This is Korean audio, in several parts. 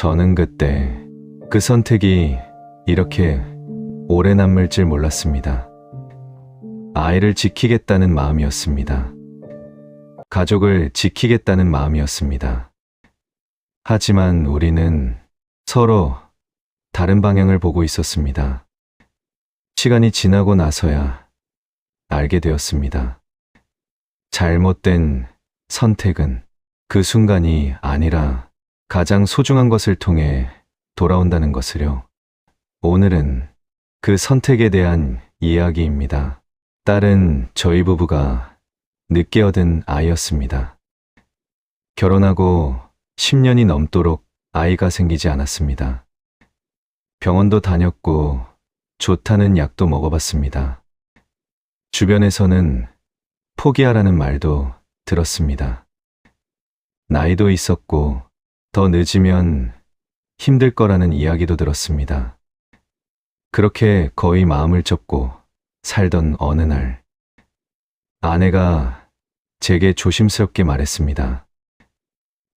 저는 그때 그 선택이 이렇게 오래 남을 줄 몰랐습니다. 아이를 지키겠다는 마음이었습니다. 가족을 지키겠다는 마음이었습니다. 하지만 우리는 서로 다른 방향을 보고 있었습니다. 시간이 지나고 나서야 알게 되었습니다. 잘못된 선택은 그 순간이 아니라 가장 소중한 것을 통해 돌아온다는 것을요. 오늘은 그 선택에 대한 이야기입니다. 딸은 저희 부부가 늦게 얻은 아이였습니다. 결혼하고 10년이 넘도록 아이가 생기지 않았습니다. 병원도 다녔고 좋다는 약도 먹어봤습니다. 주변에서는 포기하라는 말도 들었습니다. 나이도 있었고 더 늦으면 힘들 거라는 이야기도 들었습니다. 그렇게 거의 마음을 접고 살던 어느 날, 아내가 제게 조심스럽게 말했습니다.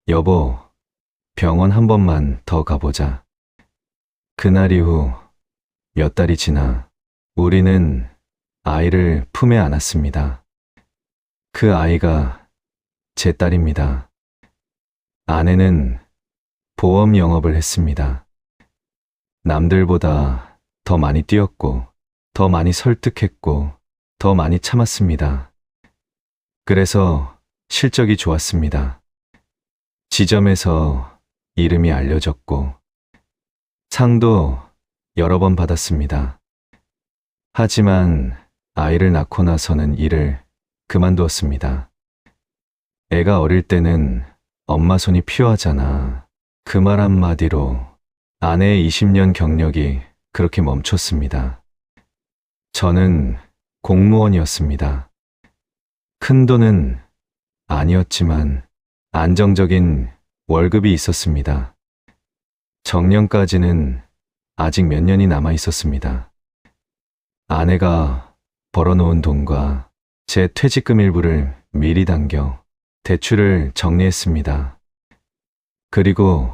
여보, 병원 한 번만 더 가보자. 그날 이후 몇 달이 지나 우리는 아이를 품에 안았습니다. 그 아이가 제 딸입니다. 아내는 보험 영업을 했습니다. 남들보다 더 많이 뛰었고, 더 많이 설득했고, 더 많이 참았습니다. 그래서 실적이 좋았습니다. 지점에서 이름이 알려졌고, 상도 여러 번 받았습니다. 하지만 아이를 낳고 나서는 일을 그만두었습니다. 애가 어릴 때는 엄마 손이 필요하잖아. 그 말 한마디로 아내의 20년 경력이 그렇게 멈췄습니다. 저는 공무원이었습니다. 큰 돈은 아니었지만 안정적인 월급이 있었습니다. 정년까지는 아직 몇 년이 남아 있었습니다. 아내가 벌어놓은 돈과 제 퇴직금 일부를 미리 당겨 대출을 정리했습니다. 그리고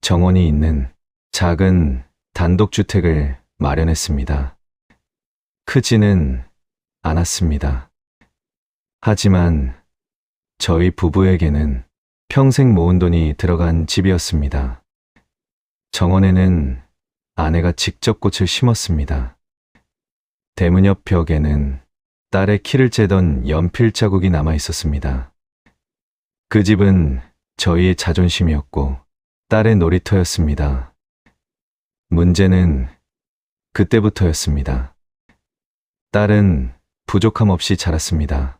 정원이 있는 작은 단독주택을 마련했습니다. 크지는 않았습니다. 하지만 저희 부부에게는 평생 모은 돈이 들어간 집이었습니다. 정원에는 아내가 직접 꽃을 심었습니다. 대문 옆 벽에는 딸의 키를 재던 연필 자국이 남아 있었습니다. 그 집은 저희의 자존심이었고 딸의 놀이터였습니다. 문제는 그때부터였습니다. 딸은 부족함 없이 자랐습니다.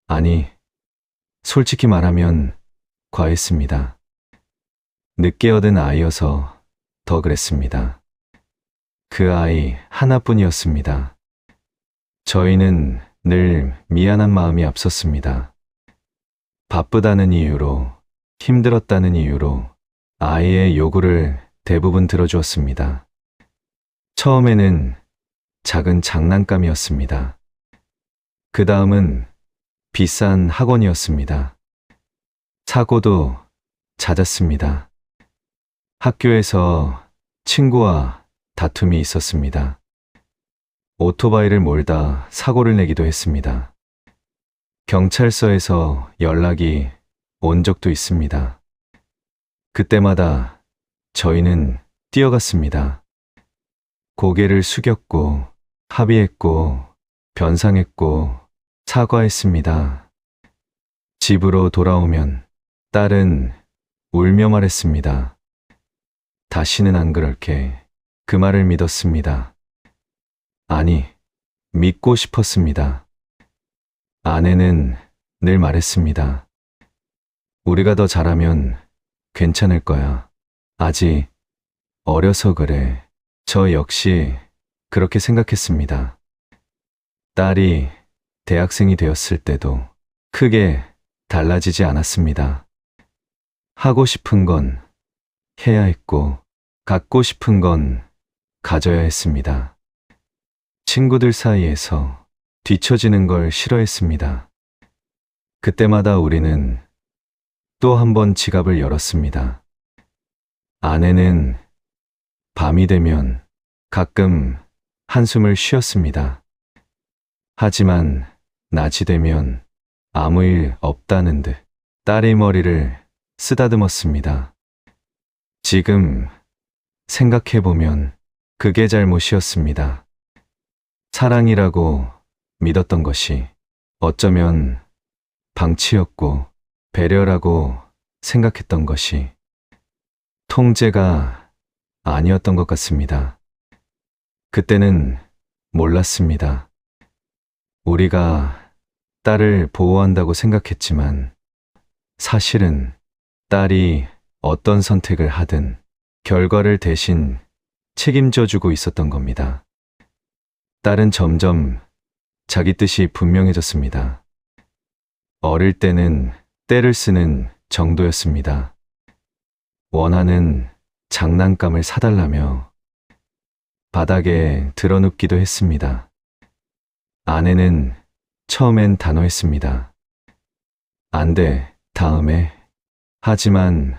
아니, 솔직히 말하면 과했습니다. 늦게 얻은 아이여서 더 그랬습니다. 그 아이 하나뿐이었습니다. 저희는 늘 미안한 마음이 앞섰습니다. 바쁘다는 이유로, 힘들었다는 이유로 아이의 요구를 대부분 들어주었습니다. 처음에는 작은 장난감이었습니다. 그 다음은 비싼 학원이었습니다. 사고도 잦았습니다. 학교에서 친구와 다툼이 있었습니다. 오토바이를 몰다 사고를 내기도 했습니다. 경찰서에서 연락이 온 적도 있습니다. 그때마다 저희는 뛰어갔습니다. 고개를 숙였고, 합의했고, 변상했고, 사과했습니다. 집으로 돌아오면 딸은 울며 말했습니다. 다시는 안 그럴게. 그 말을 믿었습니다. 아니, 믿고 싶었습니다. 아내는 늘 말했습니다. 우리가 더 잘하면 괜찮을 거야. 아직 어려서 그래. 저 역시 그렇게 생각했습니다. 딸이 대학생이 되었을 때도 크게 달라지지 않았습니다. 하고 싶은 건 해야 했고, 갖고 싶은 건 가져야 했습니다. 친구들 사이에서 뒤처지는 걸 싫어했습니다. 그때마다 우리는 또 한 번 지갑을 열었습니다. 아내는 밤이 되면 가끔 한숨을 쉬었습니다. 하지만 낮이 되면 아무 일 없다는 듯 딸의 머리를 쓰다듬었습니다. 지금 생각해보면 그게 잘못이었습니다. 사랑이라고 믿었던 것이 어쩌면 방치였고, 배려라고 생각했던 것이 통제가 아니었던 것 같습니다. 그때는 몰랐습니다. 우리가 딸을 보호한다고 생각했지만 사실은 딸이 어떤 선택을 하든 결과를 대신 책임져 주고 있었던 겁니다. 딸은 점점 자기 뜻이 분명해졌습니다. 어릴 때는 떼를 쓰는 정도였습니다. 원하는 장난감을 사달라며 바닥에 드러눕기도 했습니다. 아내는 처음엔 단호했습니다. 안 돼, 다음에. 하지만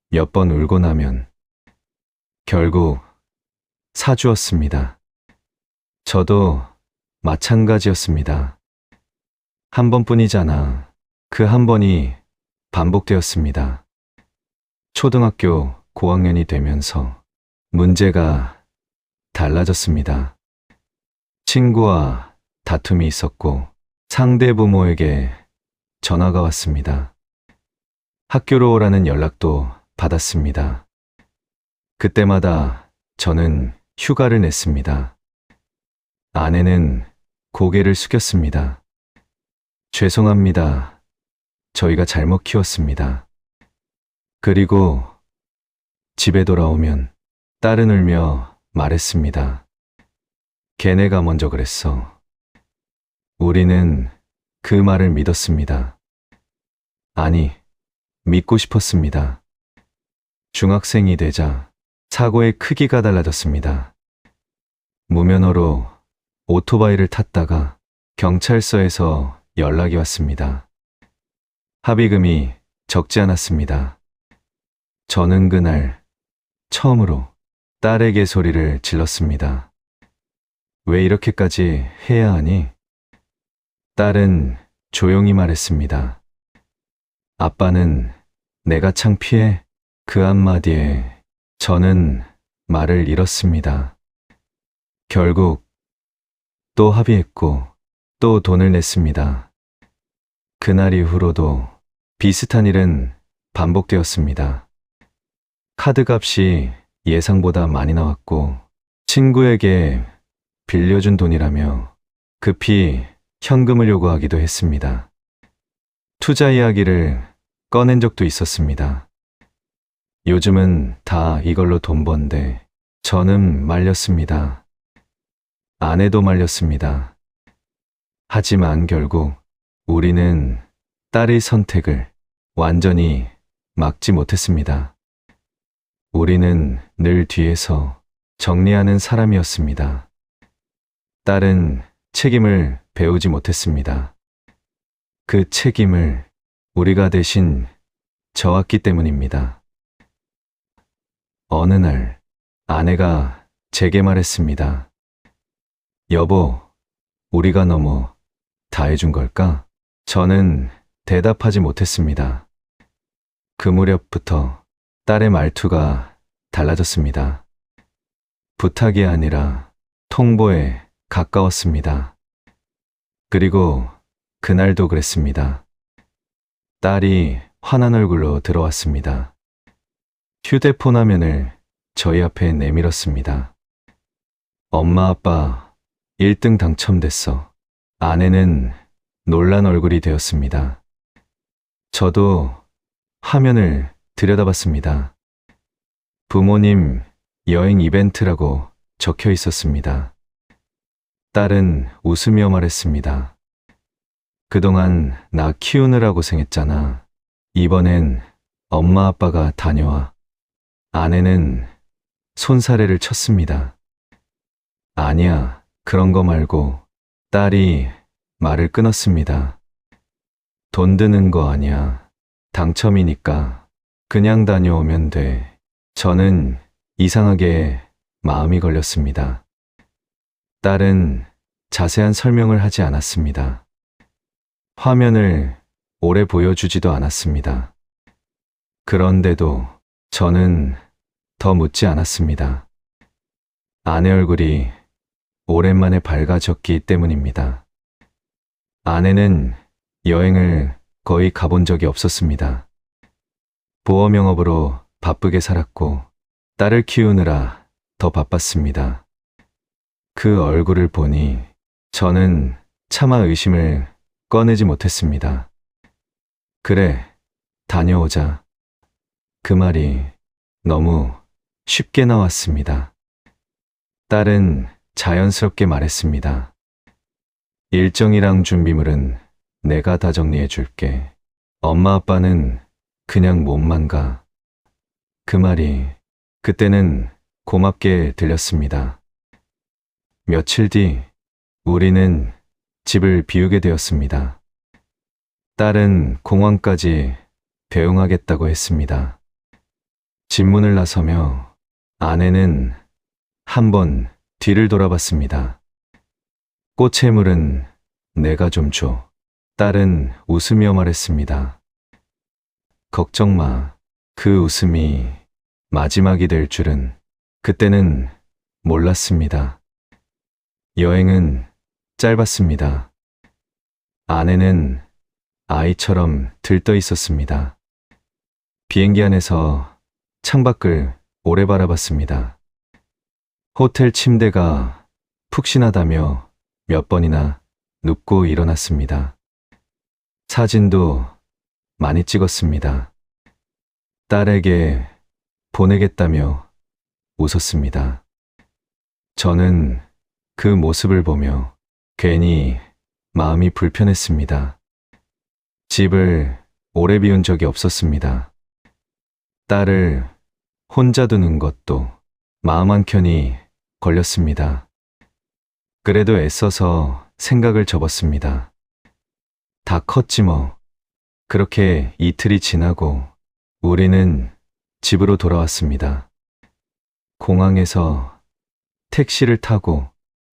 몇 번 울고 나면 결국 사주었습니다. 저도 마찬가지였습니다. 한 번뿐이잖아. 그 한 번이 반복되었습니다. 초등학교 고학년이 되면서 문제가 달라졌습니다. 친구와 다툼이 있었고 상대 부모에게 전화가 왔습니다. 학교로 오라는 연락도 받았습니다. 그때마다 저는 휴가를 냈습니다. 아내는 고개를 숙였습니다. 죄송합니다. 저희가 잘못 키웠습니다. 그리고 집에 돌아오면 딸은 울며 말했습니다. 걔네가 먼저 그랬어. 우리는 그 말을 믿었습니다. 아니, 믿고 싶었습니다. 중학생이 되자 사고의 크기가 달라졌습니다. 무면허로 오토바이를 탔다가 경찰서에서 연락이 왔습니다. 합의금이 적지 않았습니다. 저는 그날 처음으로 딸에게 소리를 질렀습니다. 왜 이렇게까지 해야 하니? 딸은 조용히 말했습니다. 아빠는 내가 창피해. 그 한마디에 저는 말을 잃었습니다. 결국 또 합의했고 또 돈을 냈습니다. 그날 이후로도 비슷한 일은 반복되었습니다. 카드값이 예상보다 많이 나왔고 친구에게 빌려준 돈이라며 급히 현금을 요구하기도 했습니다. 투자 이야기를 꺼낸 적도 있었습니다. 요즘은 다 이걸로 돈 번대. 저는 말렸습니다. 아내도 말렸습니다. 하지만 결국 우리는 딸의 선택을 완전히 막지 못했습니다. 우리는 늘 뒤에서 정리하는 사람이었습니다. 딸은 책임을 배우지 못했습니다. 그 책임을 우리가 대신 져왔기 때문입니다. 어느 날 아내가 제게 말했습니다. 여보, 우리가 너무 다 해준 걸까? 저는 대답하지 못했습니다. 그 무렵부터 딸의 말투가 달라졌습니다. 부탁이 아니라 통보에 가까웠습니다. 그리고 그날도 그랬습니다. 딸이 화난 얼굴로 들어왔습니다. 휴대폰 화면을 저희 앞에 내밀었습니다. 엄마 아빠 1등 당첨됐어. 아내는 놀란 얼굴이 되었습니다. 저도 화면을 들여다봤습니다. 부모님 여행 이벤트라고 적혀 있었습니다. 딸은 웃으며 말했습니다. 그동안 나 키우느라 고생했잖아. 이번엔 엄마 아빠가 다녀와. 아내는 손사래를 쳤습니다. 아니야, 그런 거 말고. 딸이 말을 끊었습니다. 돈 드는 거 아니야. 당첨이니까 그냥 다녀오면 돼. 저는 이상하게 마음이 걸렸습니다. 딸은 자세한 설명을 하지 않았습니다. 화면을 오래 보여주지도 않았습니다. 그런데도 저는 더 묻지 않았습니다. 아내 얼굴이 오랜만에 밝아졌기 때문입니다. 아내는 여행을 거의 가본 적이 없었습니다. 보험 영업으로 바쁘게 살았고 딸을 키우느라 더 바빴습니다. 그 얼굴을 보니 저는 차마 의심을 꺼내지 못했습니다. 그래, 다녀오자. 그 말이 너무 쉽게 나왔습니다. 딸은 자연스럽게 말했습니다. 일정이랑 준비물은 내가 다 정리해 줄게. 엄마 아빠는 그냥 몸만 가. 그 말이 그때는 고맙게 들렸습니다. 며칠 뒤 우리는 집을 비우게 되었습니다. 딸은 공항까지 배웅하겠다고 했습니다. 집 문을 나서며 아내는 한번 뒤를 돌아봤습니다. 꽃의 물은 내가 좀 줘. 딸은 웃으며 말했습니다. 걱정 마. 그 웃음이 마지막이 될 줄은 그때는 몰랐습니다. 여행은 짧았습니다. 아내는 아이처럼 들떠 있었습니다. 비행기 안에서 창밖을 오래 바라봤습니다. 호텔 침대가 푹신하다며 몇 번이나 눕고 일어났습니다. 사진도 많이 찍었습니다. 딸에게 보내겠다며 웃었습니다. 저는 그 모습을 보며 괜히 마음이 불편했습니다. 집을 오래 비운 적이 없었습니다. 딸을 혼자 두는 것도 마음 한켠이 걸렸습니다. 그래도 애써서 생각을 접었습니다. 다 컸지 뭐. 그렇게 이틀이 지나고 우리는 집으로 돌아왔습니다. 공항에서 택시를 타고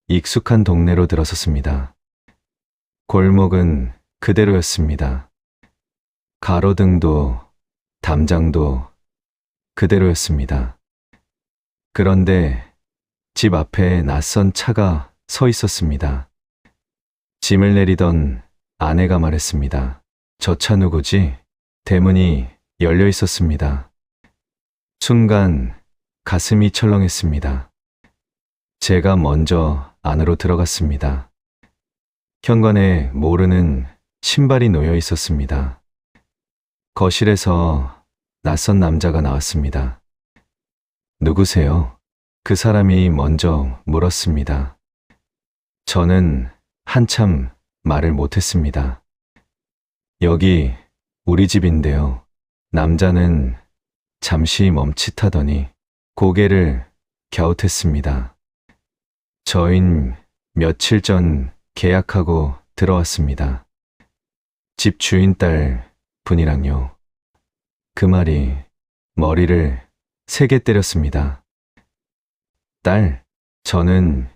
익숙한 동네로 들어섰습니다. 골목은 그대로였습니다. 가로등도 담장도 그대로였습니다. 그런데 집 앞에 낯선 차가 서 있었습니다. 짐을 내리던 아내가 말했습니다. 저 차 누구지? 대문이 열려 있었습니다. 순간 가슴이 철렁했습니다. 제가 먼저 안으로 들어갔습니다. 현관에 모르는 신발이 놓여 있었습니다. 거실에서 낯선 남자가 나왔습니다. 누구세요? 그 사람이 먼저 물었습니다. 저는 한참 말을 못했습니다. 여기 우리 집인데요. 남자는 잠시 멈칫하더니 고개를 갸웃했습니다. 저흰 며칠 전 계약하고 들어왔습니다. 집 주인 딸 분이랑요. 그 말이 머리를 세게 때렸습니다. 딸, 저는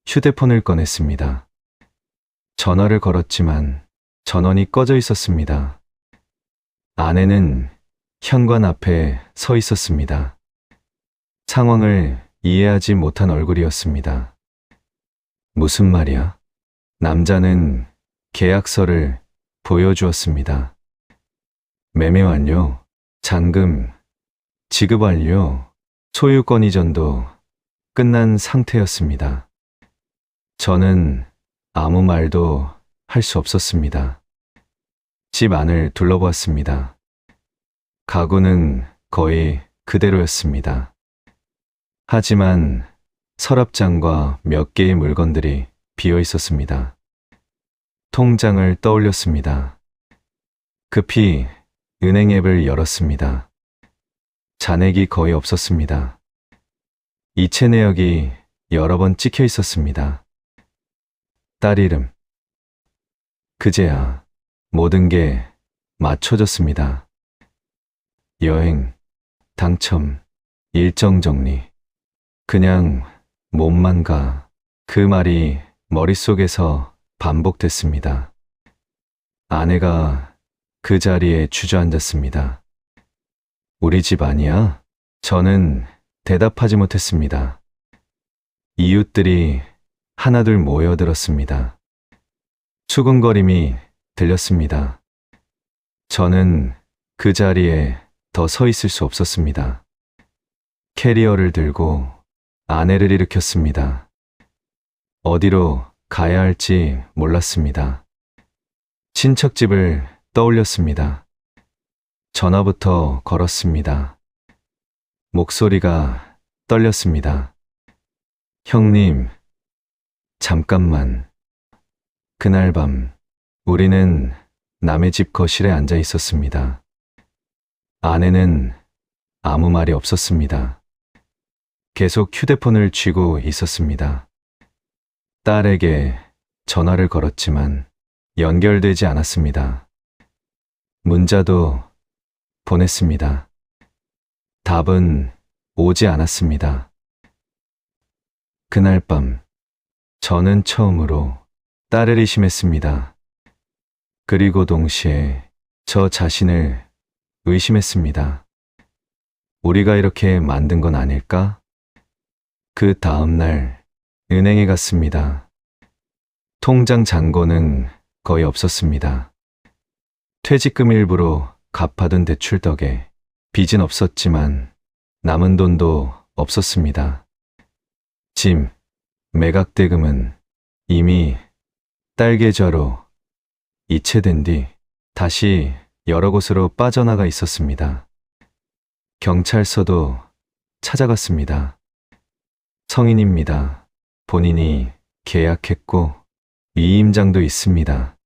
휴대폰을 꺼냈습니다. 전화를 걸었지만 전원이 꺼져 있었습니다. 아내는 현관 앞에 서 있었습니다. 상황을 이해하지 못한 얼굴이었습니다. 무슨 말이야? 남자는 계약서를 보여주었습니다. 매매 완료, 잔금, 지급 완료, 소유권 이전도 끝난 상태였습니다. 저는 아무 말도 할 수 없었습니다. 집 안을 둘러보았습니다. 가구는 거의 그대로였습니다. 하지만 서랍장과 몇 개의 물건들이 비어 있었습니다. 통장을 떠올렸습니다. 급히 은행 앱을 열었습니다. 잔액이 거의 없었습니다. 이체 내역이 여러 번 찍혀 있었습니다. 딸 이름. 그제야 모든 게 맞춰졌습니다. 여행, 당첨, 일정 정리. 그냥 몸만 가. 그 말이 머릿속에서 반복됐습니다. 아내가 그 자리에 주저앉았습니다. 우리 집 아니야? 저는 대답하지 못했습니다. 이웃들이 하나둘 모여들었습니다. 수근거림이 들렸습니다. 저는 그 자리에 더 서 있을 수 없었습니다. 캐리어를 들고 아내를 일으켰습니다. 어디로 가야 할지 몰랐습니다. 친척집을 떠올렸습니다. 전화부터 걸었습니다. 목소리가 떨렸습니다. 형님, 잠깐만. 그날 밤, 우리는 남의 집 거실에 앉아 있었습니다. 아내는 아무 말이 없었습니다. 계속 휴대폰을 쥐고 있었습니다. 딸에게 전화를 걸었지만 연결되지 않았습니다. 문자도 보냈습니다. 답은 오지 않았습니다. 그날 밤, 저는 처음으로 딸을 의심했습니다. 그리고 동시에 저 자신을 의심했습니다. 우리가 이렇게 만든 건 아닐까? 그 다음 날 은행에 갔습니다. 통장 잔고는 거의 없었습니다. 퇴직금 일부로 갚아둔 대출 덕에 빚은 없었지만 남은 돈도 없었습니다. 집, 매각 대금은 이미 딸 계좌로 이체된 뒤 다시 여러 곳으로 빠져나가 있었습니다. 경찰서도 찾아갔습니다. 성인입니다. 본인이 계약했고 위임장도 있습니다.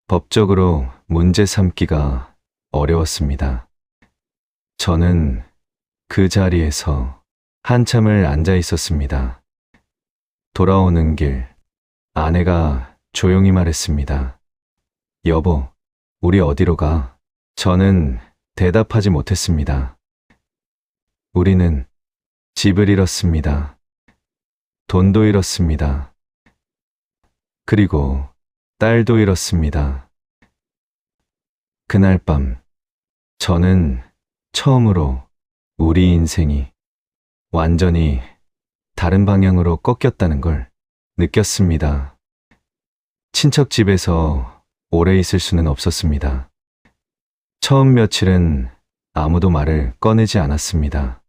법적으로 문제 삼기가 어려웠습니다. 저는 그 자리에서 한참을 앉아 있었습니다. 돌아오는 길, 아내가 조용히 말했습니다. 여보, 우리 어디로 가? 저는 대답하지 못했습니다. 우리는 집을 잃었습니다. 돈도 잃었습니다. 그리고 딸도 잃었습니다. 그날 밤, 저는 처음으로 우리 인생이 완전히 다른 방향으로 꺾였다는 걸 느꼈습니다. 친척 집에서 오래 있을 수는 없었습니다. 처음 며칠은 아무도 말을 꺼내지 않았습니다.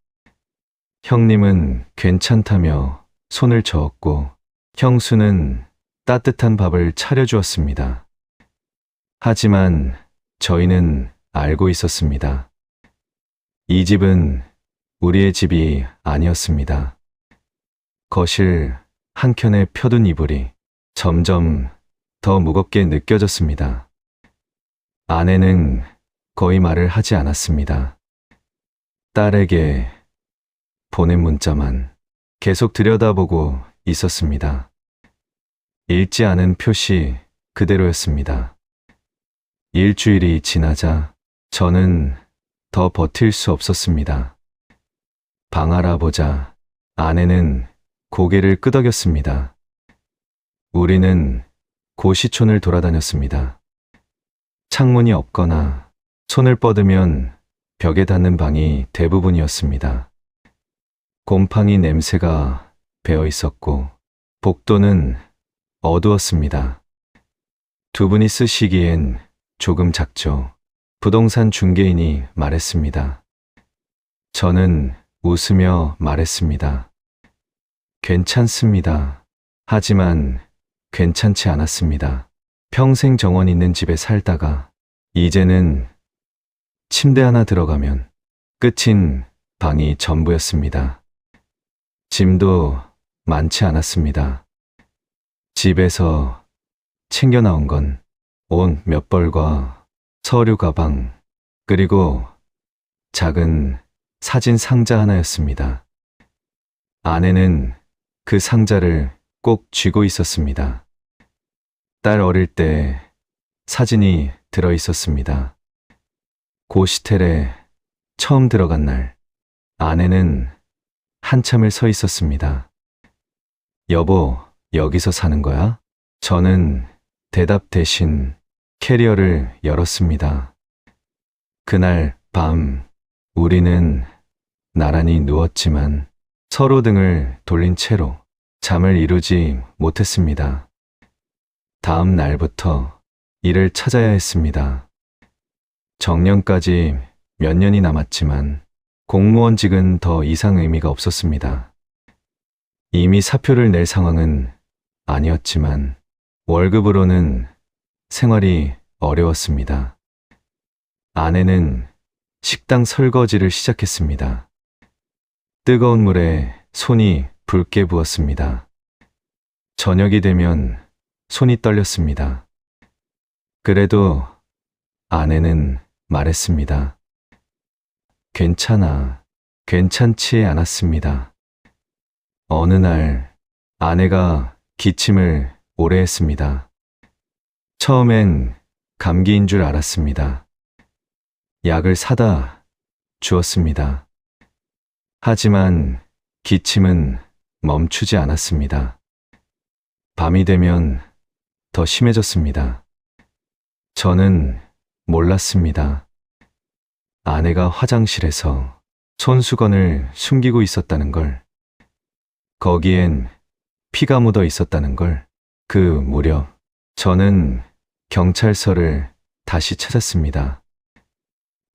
형님은 괜찮다며 손을 저었고 형수는 따뜻한 밥을 차려주었습니다. 하지만 저희는 알고 있었습니다. 이 집은 우리의 집이 아니었습니다. 거실 한켠에 펴둔 이불이 점점 더 무겁게 느껴졌습니다. 아내는 거의 말을 하지 않았습니다. 딸에게 보낸 문자만 계속 들여다보고 있었습니다. 읽지 않은 표시 그대로였습니다. 일주일이 지나자 저는 더 버틸 수 없었습니다. 방 알아보자 아내는 고개를 끄덕였습니다. 우리는 고시촌을 돌아다녔습니다. 창문이 없거나 손을 뻗으면 벽에 닿는 방이 대부분이었습니다. 곰팡이 냄새가 배어 있었고 복도는 어두웠습니다. 두 분이 쓰시기엔 조금 작죠. 부동산 중개인이 말했습니다. 저는 웃으며 말했습니다. 괜찮습니다. 하지만 괜찮지 않았습니다. 평생 정원 있는 집에 살다가 이제는 침대 하나 들어가면 끝인 방이 전부였습니다. 짐도 많지 않았습니다. 집에서 챙겨 나온 건 옷 몇 벌과 서류 가방, 그리고 작은 사진 상자 하나였습니다. 아내는 그 상자를 꼭 쥐고 있었습니다. 딸 어릴 때 사진이 들어 있었습니다. 고시텔에 처음 들어간 날, 아내는 한참을 서 있었습니다. 여보, 여기서 사는 거야? 저는 대답 대신 캐리어를 열었습니다. 그날 밤 우리는 나란히 누웠지만 서로 등을 돌린 채로 잠을 이루지 못했습니다. 다음 날부터 일을 찾아야 했습니다. 정년까지 몇 년이 남았지만 공무원직은 더 이상 의미가 없었습니다. 이미 사표를 낼 상황은 아니었지만 월급으로는 생활이 어려웠습니다. 아내는 식당 설거지를 시작했습니다. 뜨거운 물에 손이 붉게 부었습니다. 저녁이 되면 손이 떨렸습니다. 그래도 아내는 말했습니다. 괜찮아, 괜찮지 않았습니다. 어느 날 아내가 기침을 오래 했습니다. 처음엔 감기인 줄 알았습니다. 약을 사다 주었습니다. 하지만 기침은 멈추지 않았습니다. 밤이 되면 더 심해졌습니다. 저는 몰랐습니다. 아내가 화장실에서 손수건을 숨기고 있었다는 걸, 거기엔 피가 묻어 있었다는 걸. 그 무렵 저는 경찰서를 다시 찾았습니다.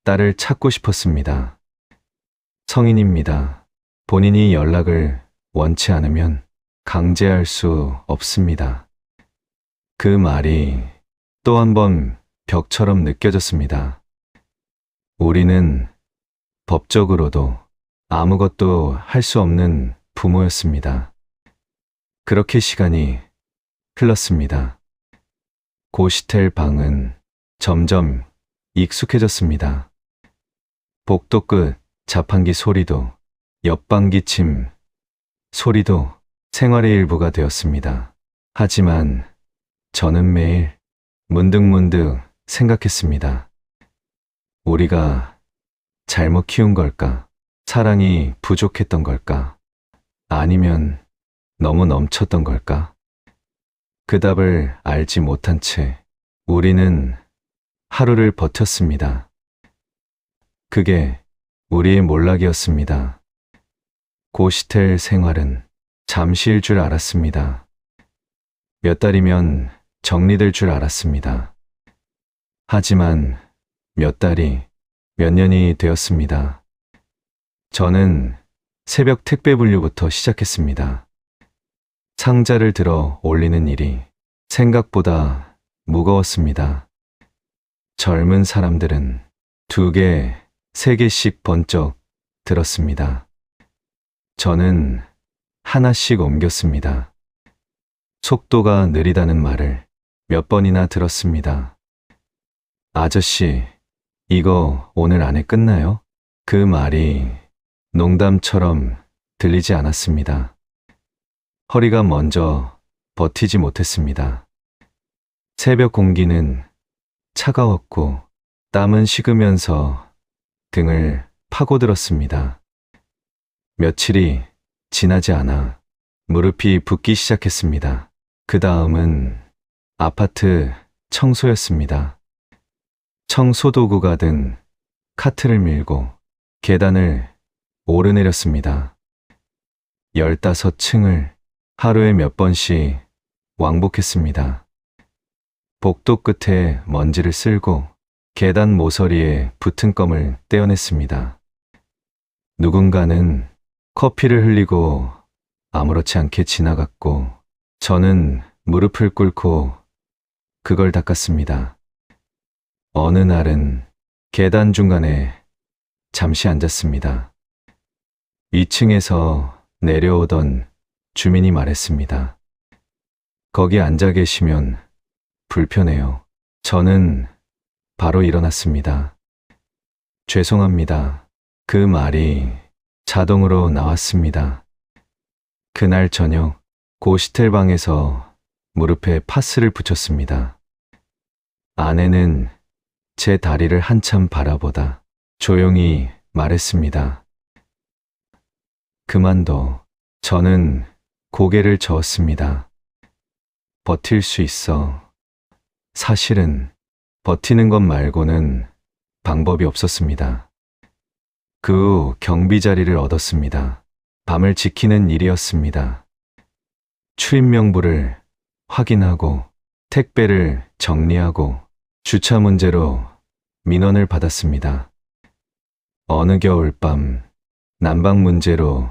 딸을 찾고 싶었습니다. 성인입니다. 본인이 연락을 원치 않으면 강제할 수 없습니다. 그 말이 또 한 번 벽처럼 느껴졌습니다. 우리는 법적으로도 아무것도 할 수 없는 부모였습니다. 그렇게 시간이 흘렀습니다. 고시텔 방은 점점 익숙해졌습니다. 복도 끝 자판기 소리도, 옆방 기침 소리도 생활의 일부가 되었습니다. 하지만 저는 매일 문득문득 생각했습니다. 우리가 잘못 키운 걸까? 사랑이 부족했던 걸까? 아니면 너무 넘쳤던 걸까? 그 답을 알지 못한 채 우리는 하루를 버텼습니다. 그게 우리의 몰락이었습니다. 고시텔 생활은 잠시일 줄 알았습니다. 몇 달이면 정리될 줄 알았습니다. 하지만 몇 달이 몇 년이 되었습니다. 저는 새벽 택배 분류부터 시작했습니다. 상자를 들어 올리는 일이 생각보다 무거웠습니다. 젊은 사람들은 2개, 3개씩 번쩍 들었습니다. 저는 하나씩 옮겼습니다. 속도가 느리다는 말을 몇 번이나 들었습니다. 아저씨, 이거 오늘 안에 끝나요? 그 말이 농담처럼 들리지 않았습니다. 허리가 먼저 버티지 못했습니다. 새벽 공기는 차가웠고 땀은 식으면서 등을 파고들었습니다. 며칠이 지나지 않아 무릎이 붓기 시작했습니다. 그 다음은 아파트 청소였습니다. 청소도구가 든 카트를 밀고 계단을 오르내렸습니다. 15층을 하루에 몇 번씩 왕복했습니다. 복도 끝에 먼지를 쓸고 계단 모서리에 붙은 껌을 떼어냈습니다. 누군가는 커피를 흘리고 아무렇지 않게 지나갔고 저는 무릎을 꿇고 그걸 닦았습니다. 어느 날은 계단 중간에 잠시 앉았습니다. 2층에서 내려오던 주민이 말했습니다. 거기 앉아 계시면 불편해요. 저는 바로 일어났습니다. 죄송합니다. 그 말이 자동으로 나왔습니다. 그날 저녁 고시텔 방에서 무릎에 파스를 붙였습니다. 아내는 제 다리를 한참 바라보다 조용히 말했습니다. 그만둬. 저는 고개를 저었습니다. 버틸 수 있어. 사실은 버티는 것 말고는 방법이 없었습니다. 그 후 경비 자리를 얻었습니다. 밤을 지키는 일이었습니다. 출입 명부를 확인하고 택배를 정리하고 주차 문제로 민원을 받았습니다. 어느 겨울밤 난방 문제로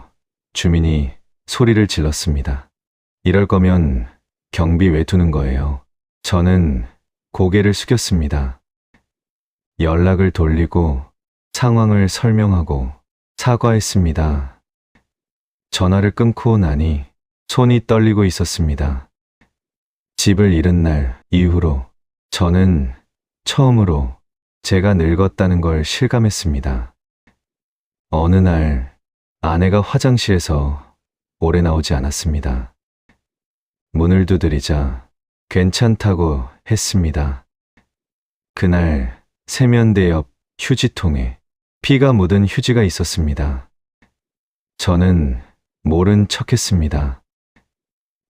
주민이 소리를 질렀습니다. 이럴 거면 경비 왜 두는 거예요? 저는 고개를 숙였습니다. 연락을 돌리고 상황을 설명하고 사과했습니다. 전화를 끊고 나니 손이 떨리고 있었습니다. 집을 잃은 날 이후로 저는 처음으로 제가 늙었다는 걸 실감했습니다. 어느 날 아내가 화장실에서 오래 나오지 않았습니다. 문을 두드리자 괜찮다고 했습니다. 그날 세면대 옆 휴지통에 피가 묻은 휴지가 있었습니다. 저는 모른 척 했습니다.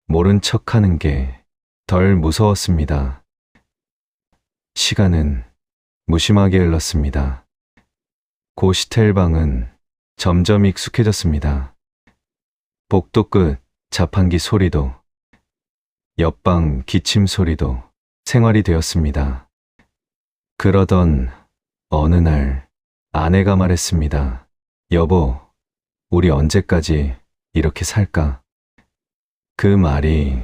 모른 척 하는 게 덜 무서웠습니다. 시간은 무심하게 흘렀습니다. 고시텔 방은 점점 익숙해졌습니다. 복도 끝 자판기 소리도, 옆방 기침 소리도 생활이 되었습니다. 그러던 어느 날 아내가 말했습니다. 여보, 우리 언제까지 이렇게 살까? 그 말이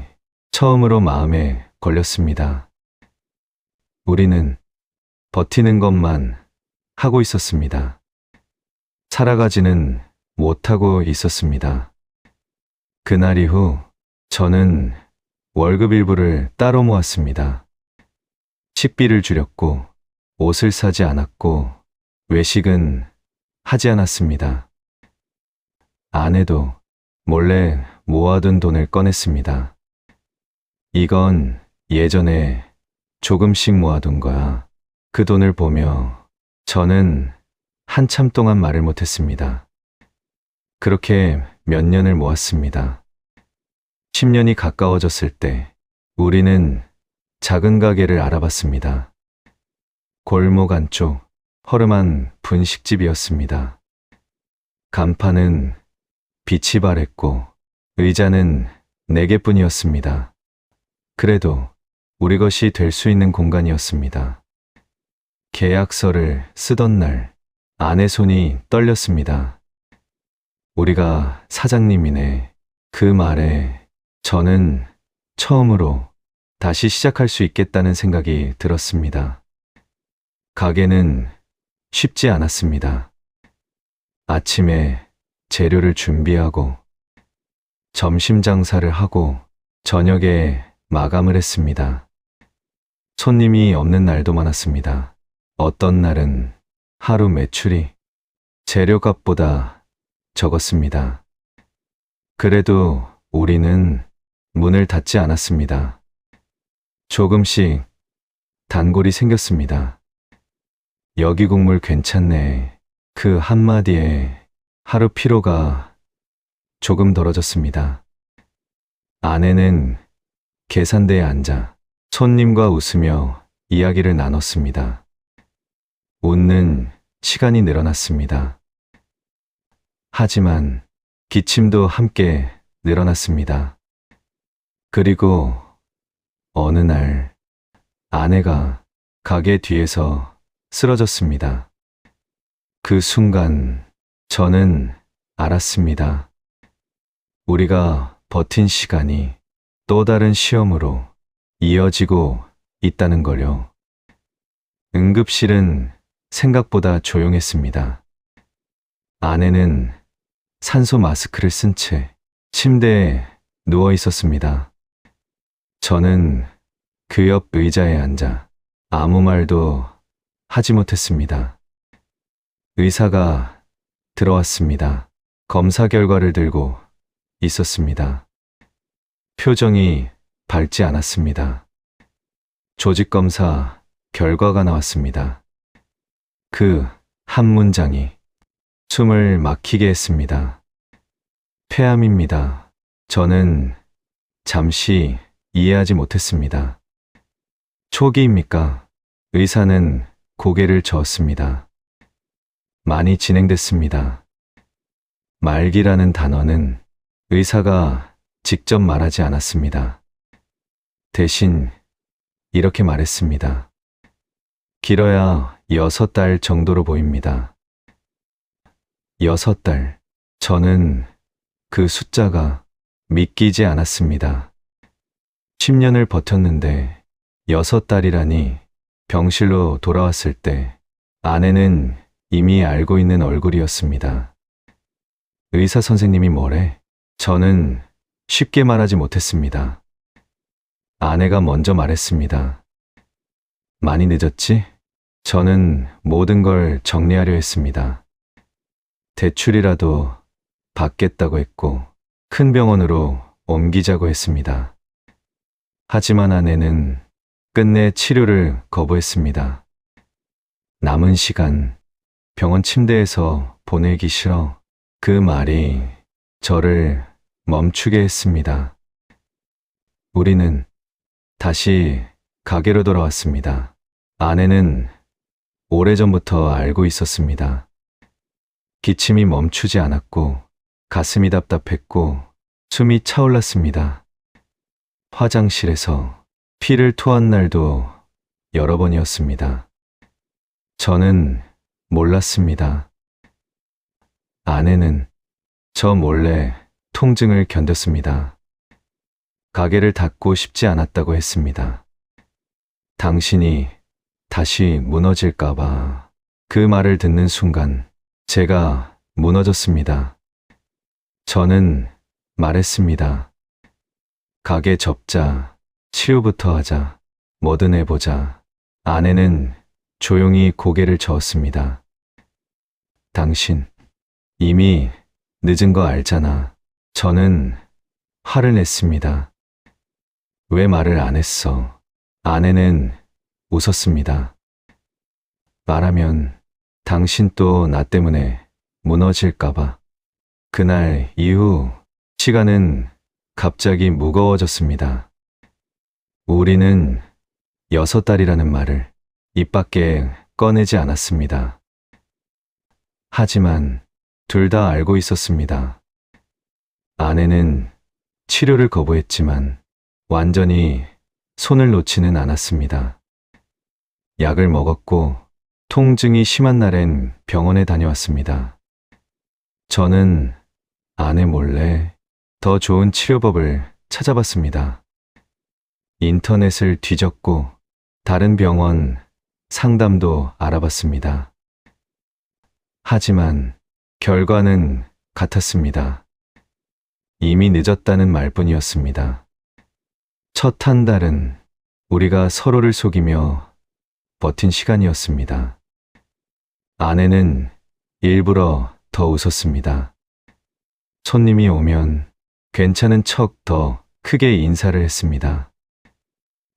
처음으로 마음에 걸렸습니다. 우리는 버티는 것만 하고 있었습니다. 살아가지는 못하고 있었습니다. 그날 이후 저는 월급 일부를 따로 모았습니다. 식비를 줄였고 옷을 사지 않았고 외식은 하지 않았습니다. 아내도 몰래 모아둔 돈을 꺼냈습니다. 이건 예전에 조금씩 모아둔 거야. 그 돈을 보며 저는 한참 동안 말을 못했습니다. 그렇게 몇 년을 모았습니다. 10년이 가까워졌을 때 우리는 작은 가게를 알아봤습니다. 골목 안쪽 허름한 분식집이었습니다. 간판은 빛이 바랬고 의자는 4개뿐이었습니다. 그래도 우리 것이 될 수 있는 공간이었습니다. 계약서를 쓰던 날 아내 손이 떨렸습니다. 우리가 사장님이네. 그 말에 저는 처음으로 다시 시작할 수 있겠다는 생각이 들었습니다. 가게는 쉽지 않았습니다. 아침에 재료를 준비하고 점심 장사를 하고 저녁에 마감을 했습니다. 손님이 없는 날도 많았습니다. 어떤 날은 하루 매출이 재료값보다 적었습니다. 그래도 우리는 문을 닫지 않았습니다. 조금씩 단골이 생겼습니다. 여기 국물 괜찮네. 그 한마디에 하루 피로가 조금 덜어졌습니다. 아내는 계산대에 앉아 손님과 웃으며 이야기를 나눴습니다. 웃는 시간이 늘어났습니다. 하지만 기침도 함께 늘어났습니다. 그리고 어느 날 아내가 가게 뒤에서 쓰러졌습니다. 그 순간 저는 알았습니다. 우리가 버틴 시간이 또 다른 시험으로 이어지고 있다는 걸요. 응급실은 생각보다 조용했습니다. 아내는 산소 마스크를 쓴 채 침대에 누워 있었습니다. 저는 그 옆 의자에 앉아 아무 말도 하지 못했습니다. 의사가 들어왔습니다. 검사 결과를 들고 있었습니다. 표정이 밝지 않았습니다. 조직검사 결과가 나왔습니다. 그 한 문장이 숨을 막히게 했습니다. 폐암입니다. 저는 잠시 이해하지 못했습니다. 초기입니까? 의사는 고개를 저었습니다. 많이 진행됐습니다. 말기라는 단어는 의사가 직접 말하지 않았습니다. 대신 이렇게 말했습니다. 길어야 6달 정도로 보입니다. 6달. 저는 그 숫자가 믿기지 않았습니다. 10년을 버텼는데 6달이라니. 병실로 돌아왔을 때 아내는 이미 알고 있는 얼굴이었습니다. 의사 선생님이 뭐래? 저는 쉽게 말하지 못했습니다. 아내가 먼저 말했습니다. 많이 늦었지? 저는 모든 걸 정리하려 했습니다. 대출이라도 받겠다고 했고 큰 병원으로 옮기자고 했습니다. 하지만 아내는 끝내 치료를 거부했습니다. 남은 시간 병원 침대에서 보내기 싫어. 그 말이 저를 멈추게 했습니다. 우리는 다시 가게로 돌아왔습니다. 아내는 오래전부터 알고 있었습니다. 기침이 멈추지 않았고 가슴이 답답했고 숨이 차올랐습니다. 화장실에서 피를 토한 날도 여러 번이었습니다. 저는 몰랐습니다. 아내는 저 몰래 통증을 견뎠습니다. 가게를 닫고 싶지 않았다고 했습니다. 당신이 다시 무너질까봐. 그 말을 듣는 순간 제가 무너졌습니다. 저는 말했습니다. 가게 접자. 치료부터 하자. 뭐든 해보자. 아내는 조용히 고개를 저었습니다. 당신 이미 늦은 거 알잖아. 저는 화를 냈습니다. 왜 말을 안 했어? 아내는 웃었습니다. 말하면 당신 또 나 때문에 무너질까봐. 그날 이후 시간은 갑자기 무거워졌습니다. 우리는 6달이라는 말을 입 밖에 꺼내지 않았습니다. 하지만 둘 다 알고 있었습니다. 아내는 치료를 거부했지만 완전히 손을 놓지는 않았습니다. 약을 먹었고 통증이 심한 날엔 병원에 다녀왔습니다. 저는 아내 몰래 더 좋은 치료법을 찾아봤습니다. 인터넷을 뒤졌고 다른 병원 상담도 알아봤습니다. 하지만 결과는 같았습니다. 이미 늦었다는 말뿐이었습니다. 첫 한 달은 우리가 서로를 속이며 버틴 시간이었습니다. 아내는 일부러 더 웃었습니다. 손님이 오면 괜찮은 척 더 크게 인사를 했습니다.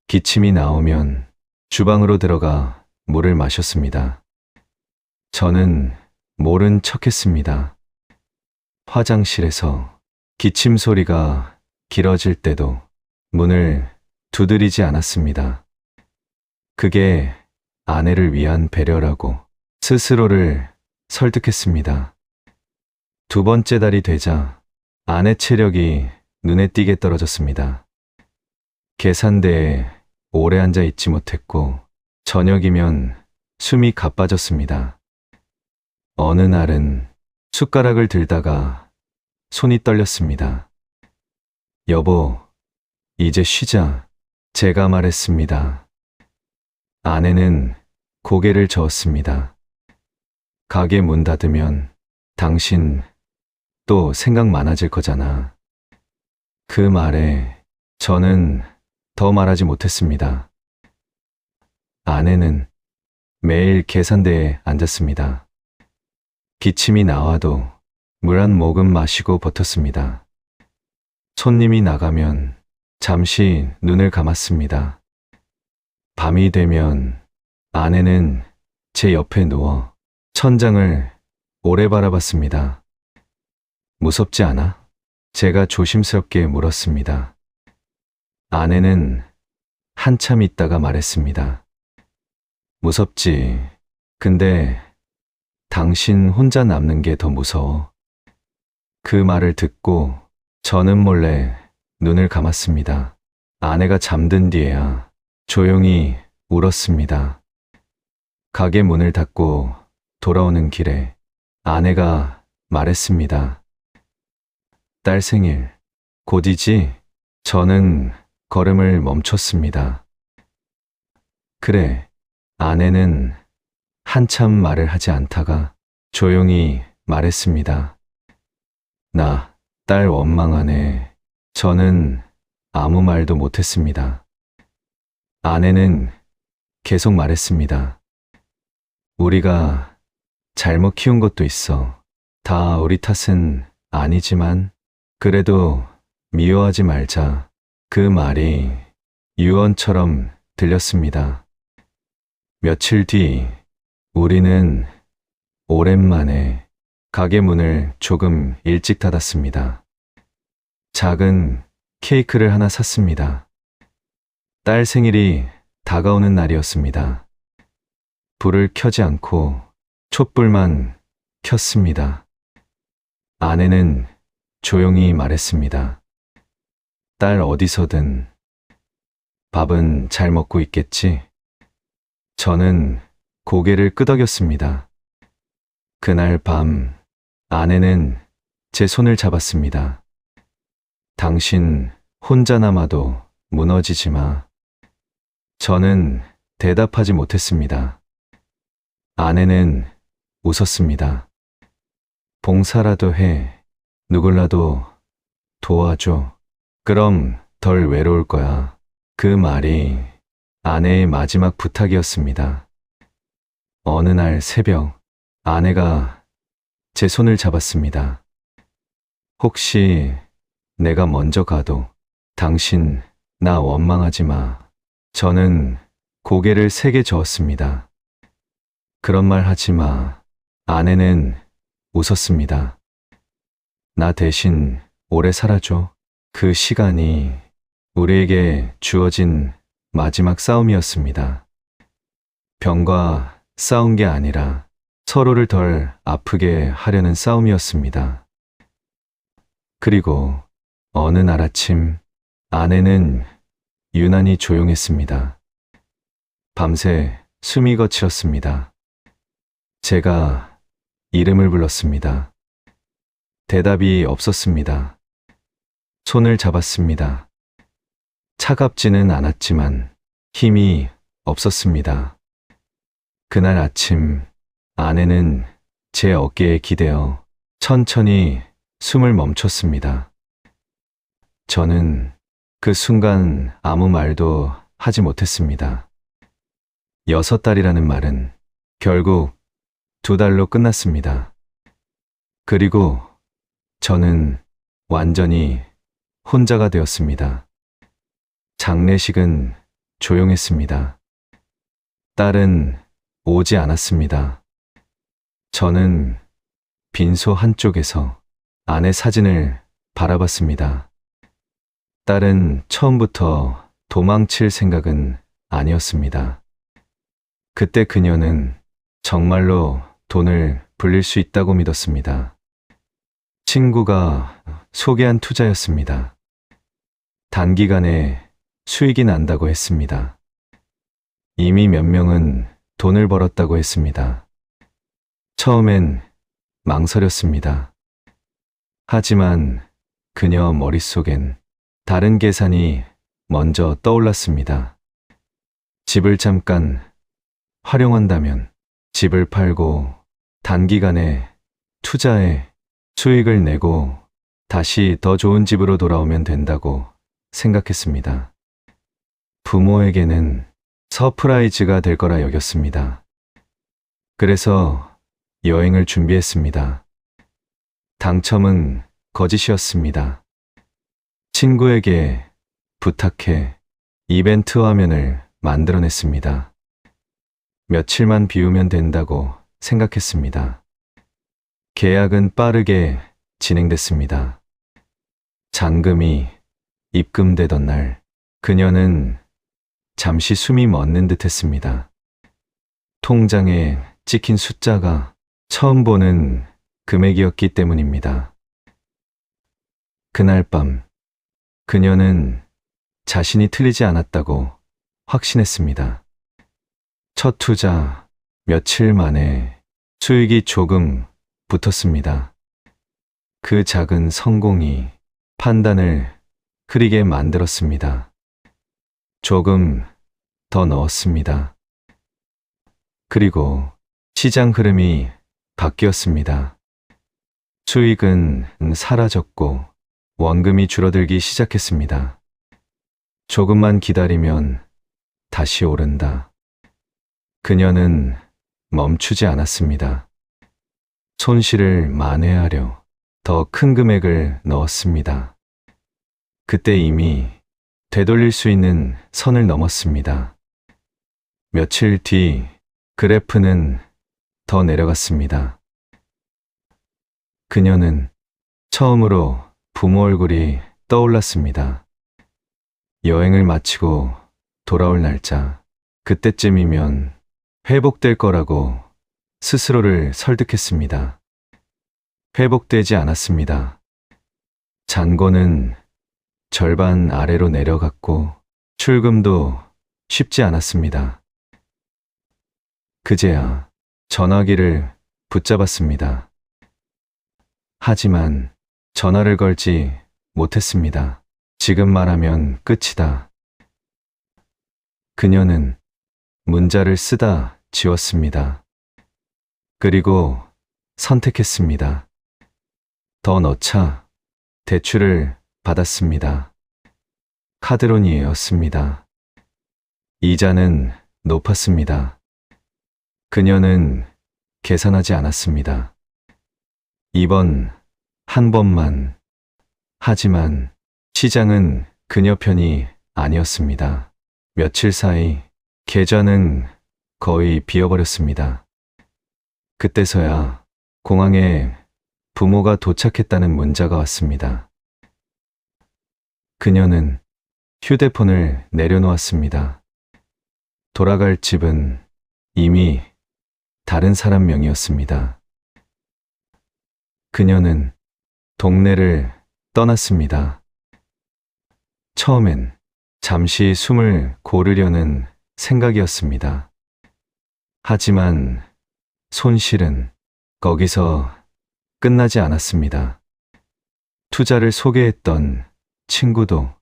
기침이 나오면 주방으로 들어가 물을 마셨습니다. 저는 모른 척했습니다. 화장실에서 기침 소리가 길어질 때도 문을 두드리지 않았습니다. 그게 아내를 위한 배려라고 스스로를 설득했습니다. 두 번째 달이 되자 아내 체력이 눈에 띄게 떨어졌습니다. 계산대에 오래 앉아 있지 못했고 저녁이면 숨이 가빠졌습니다. 어느 날은 숟가락을 들다가 손이 떨렸습니다. 여보, 이제 쉬자. 제가 말했습니다. 아내는 고개를 저었습니다. 가게 문 닫으면 당신 또 생각 많아질 거잖아. 그 말에 저는 더 말하지 못했습니다. 아내는 매일 계산대에 앉았습니다. 기침이 나와도 물 한 모금 마시고 버텼습니다. 손님이 나가면 잠시 눈을 감았습니다. 밤이 되면 아내는 제 옆에 누워 천장을 오래 바라봤습니다. 무섭지 않아? 제가 조심스럽게 물었습니다. 아내는 한참 있다가 말했습니다. 무섭지. 근데 당신 혼자 남는 게 더 무서워. 그 말을 듣고 저는 몰래 눈을 감았습니다. 아내가 잠든 뒤에야 조용히 울었습니다. 가게 문을 닫고 돌아오는 길에 아내가 말했습니다. 딸 생일 곧이지? 저는 걸음을 멈췄습니다. 그래. 아내는 한참 말을 하지 않다가 조용히 말했습니다. 나 딸 원망하네. 저는 아무 말도 못했습니다. 아내는 계속 말했습니다. 우리가 잘못 키운 것도 있어. 다 우리 탓은 아니지만 그래도 미워하지 말자. 그 말이 유언처럼 들렸습니다. 며칠 뒤 우리는 오랜만에 가게 문을 조금 일찍 닫았습니다. 작은 케이크를 하나 샀습니다. 딸 생일이 다가오는 날이었습니다. 불을 켜지 않고 촛불만 켰습니다. 아내는 조용히 말했습니다. 딸 어디서든 밥은 잘 먹고 있겠지? 저는 고개를 끄덕였습니다. 그날 밤 아내는 제 손을 잡았습니다. 당신 혼자 남아도 무너지지 마. 저는 대답하지 못했습니다. 아내는 웃었습니다. 봉사라도 해. 누굴라도 도와줘. 그럼 덜 외로울 거야. 그 말이 아내의 마지막 부탁이었습니다. 어느 날 새벽, 아내가 제 손을 잡았습니다. 혹시 내가 먼저 가도 당신 나 원망하지 마. 저는 고개를 세게 저었습니다. 그런 말 하지 마. 아내는 웃었습니다. 나 대신 오래 살아줘. 그 시간이 우리에게 주어진 마지막 싸움이었습니다. 병과 싸운 게 아니라 서로를 덜 아프게 하려는 싸움이었습니다. 그리고 어느 날 아침 아내는 유난히 조용했습니다. 밤새 숨이 거칠었습니다. 제가 이름을 불렀습니다. 대답이 없었습니다. 손을 잡았습니다. 차갑지는 않았지만 힘이 없었습니다. 그날 아침 아내는 제 어깨에 기대어 천천히 숨을 멈췄습니다. 저는 그 순간 아무 말도 하지 못했습니다. 6달이라는 말은 결국 2달로 끝났습니다. 그리고 저는 완전히 혼자가 되었습니다. 장례식은 조용했습니다. 딸은 오지 않았습니다. 저는 빈소 한쪽에서 아내 사진을 바라봤습니다. 딸은 처음부터 도망칠 생각은 아니었습니다. 그때 그녀는 정말로 돈을 불릴 수 있다고 믿었습니다. 친구가 소개한 투자였습니다. 단기간에 수익이 난다고 했습니다. 이미 몇 명은 돈을 벌었다고 했습니다. 처음엔 망설였습니다. 하지만 그녀 머릿속엔 다른 계산이 먼저 떠올랐습니다. 집을 잠깐 활용한다면 집을 팔고 단기간에 투자해 수익을 내고 다시 더 좋은 집으로 돌아오면 된다고 생각했습니다. 부모에게는 서프라이즈가 될 거라 여겼습니다. 그래서 여행을 준비했습니다. 당첨은 거짓이었습니다. 친구에게 부탁해 이벤트 화면을 만들어냈습니다. 며칠만 비우면 된다고 생각했습니다. 계약은 빠르게 진행됐습니다. 잔금이 입금되던 날, 그녀는 잠시 숨이 멎는 듯 했습니다. 통장에 찍힌 숫자가 처음 보는 금액이었기 때문입니다. 그날 밤, 그녀는 자신이 틀리지 않았다고 확신했습니다. 첫 투자 며칠 만에 수익이 조금 붙었습니다. 그 작은 성공이 판단을 흐리게 만들었습니다. 조금 더 넣었습니다. 그리고 시장 흐름이 바뀌었습니다. 수익은 사라졌고 원금이 줄어들기 시작했습니다. 조금만 기다리면 다시 오른다. 그녀는 멈추지 않았습니다. 손실을 만회하려 더 큰 금액을 넣었습니다. 그때 이미 되돌릴 수 있는 선을 넘었습니다. 며칠 뒤 그래프는 더 내려갔습니다. 그녀는 처음으로 부모 얼굴이 떠올랐습니다. 여행을 마치고 돌아올 날짜, 그때쯤이면 회복될 거라고 스스로를 설득했습니다. 회복되지 않았습니다. 잔고는 절반 아래로 내려갔고 출금도 쉽지 않았습니다. 그제야 전화기를 붙잡았습니다. 하지만 전화를 걸지 못했습니다. 지금 말하면 끝이다. 그녀는 문자를 쓰다 지웠습니다. 그리고 선택했습니다. 더 넣자 대출을 받았습니다. 카드론이었습니다. 이자는 높았습니다. 그녀는 계산하지 않았습니다. 이번 한 번만. 하지만 시장은 그녀 편이 아니었습니다. 며칠 사이 계좌는 거의 비어버렸습니다. 그때서야 공항에 부모가 도착했다는 문자가 왔습니다. 그녀는 휴대폰을 내려놓았습니다. 돌아갈 집은 이미 다른 사람 명이었습니다. 그녀는 동네를 떠났습니다. 처음엔 잠시 숨을 고르려는 생각이었습니다. 하지만 손실은 거기서 끝나지 않았습니다. 투자를 소개했던 친구도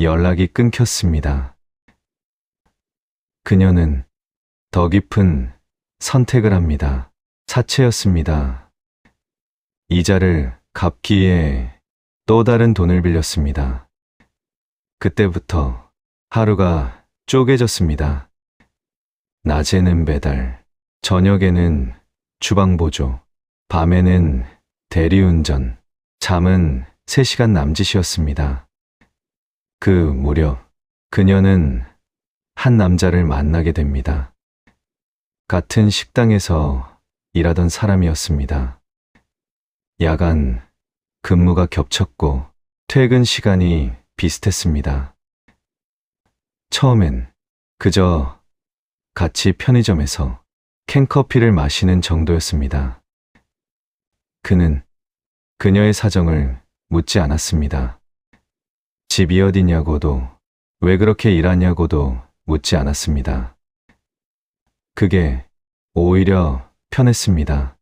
연락이 끊겼습니다. 그녀는 더 깊은 선택을 합니다. 사채였습니다. 이자를 갚기에 또 다른 돈을 빌렸습니다. 그때부터 하루가 쪼개졌습니다. 낮에는 배달, 저녁에는 주방 보조, 밤에는 대리운전, 잠은 3시간 남짓이었습니다. 그 무렵 그녀는 한 남자를 만나게 됩니다. 같은 식당에서 일하던 사람이었습니다. 야간 근무가 겹쳤고 퇴근 시간이 비슷했습니다. 처음엔 그저 같이 편의점에서 캔커피를 마시는 정도였습니다. 그는 그녀의 사정을 묻지 않았습니다. 집이 어디냐고도, 왜 그렇게 일하냐고도 묻지 않았습니다. 그게 오히려 편했습니다.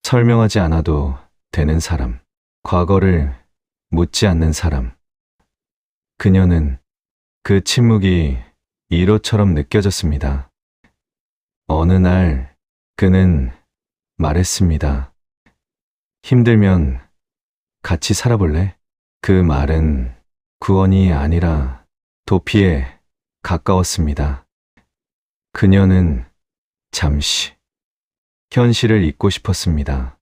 설명하지 않아도 되는 사람, 과거를 묻지 않는 사람. 그녀는 그 침묵이 위로처럼 느껴졌습니다. 어느 날 그는 말했습니다. 힘들면 같이 살아볼래? 그 말은 구원이 아니라 도피에 가까웠습니다. 그녀는 잠시 현실을 잊고 싶었습니다.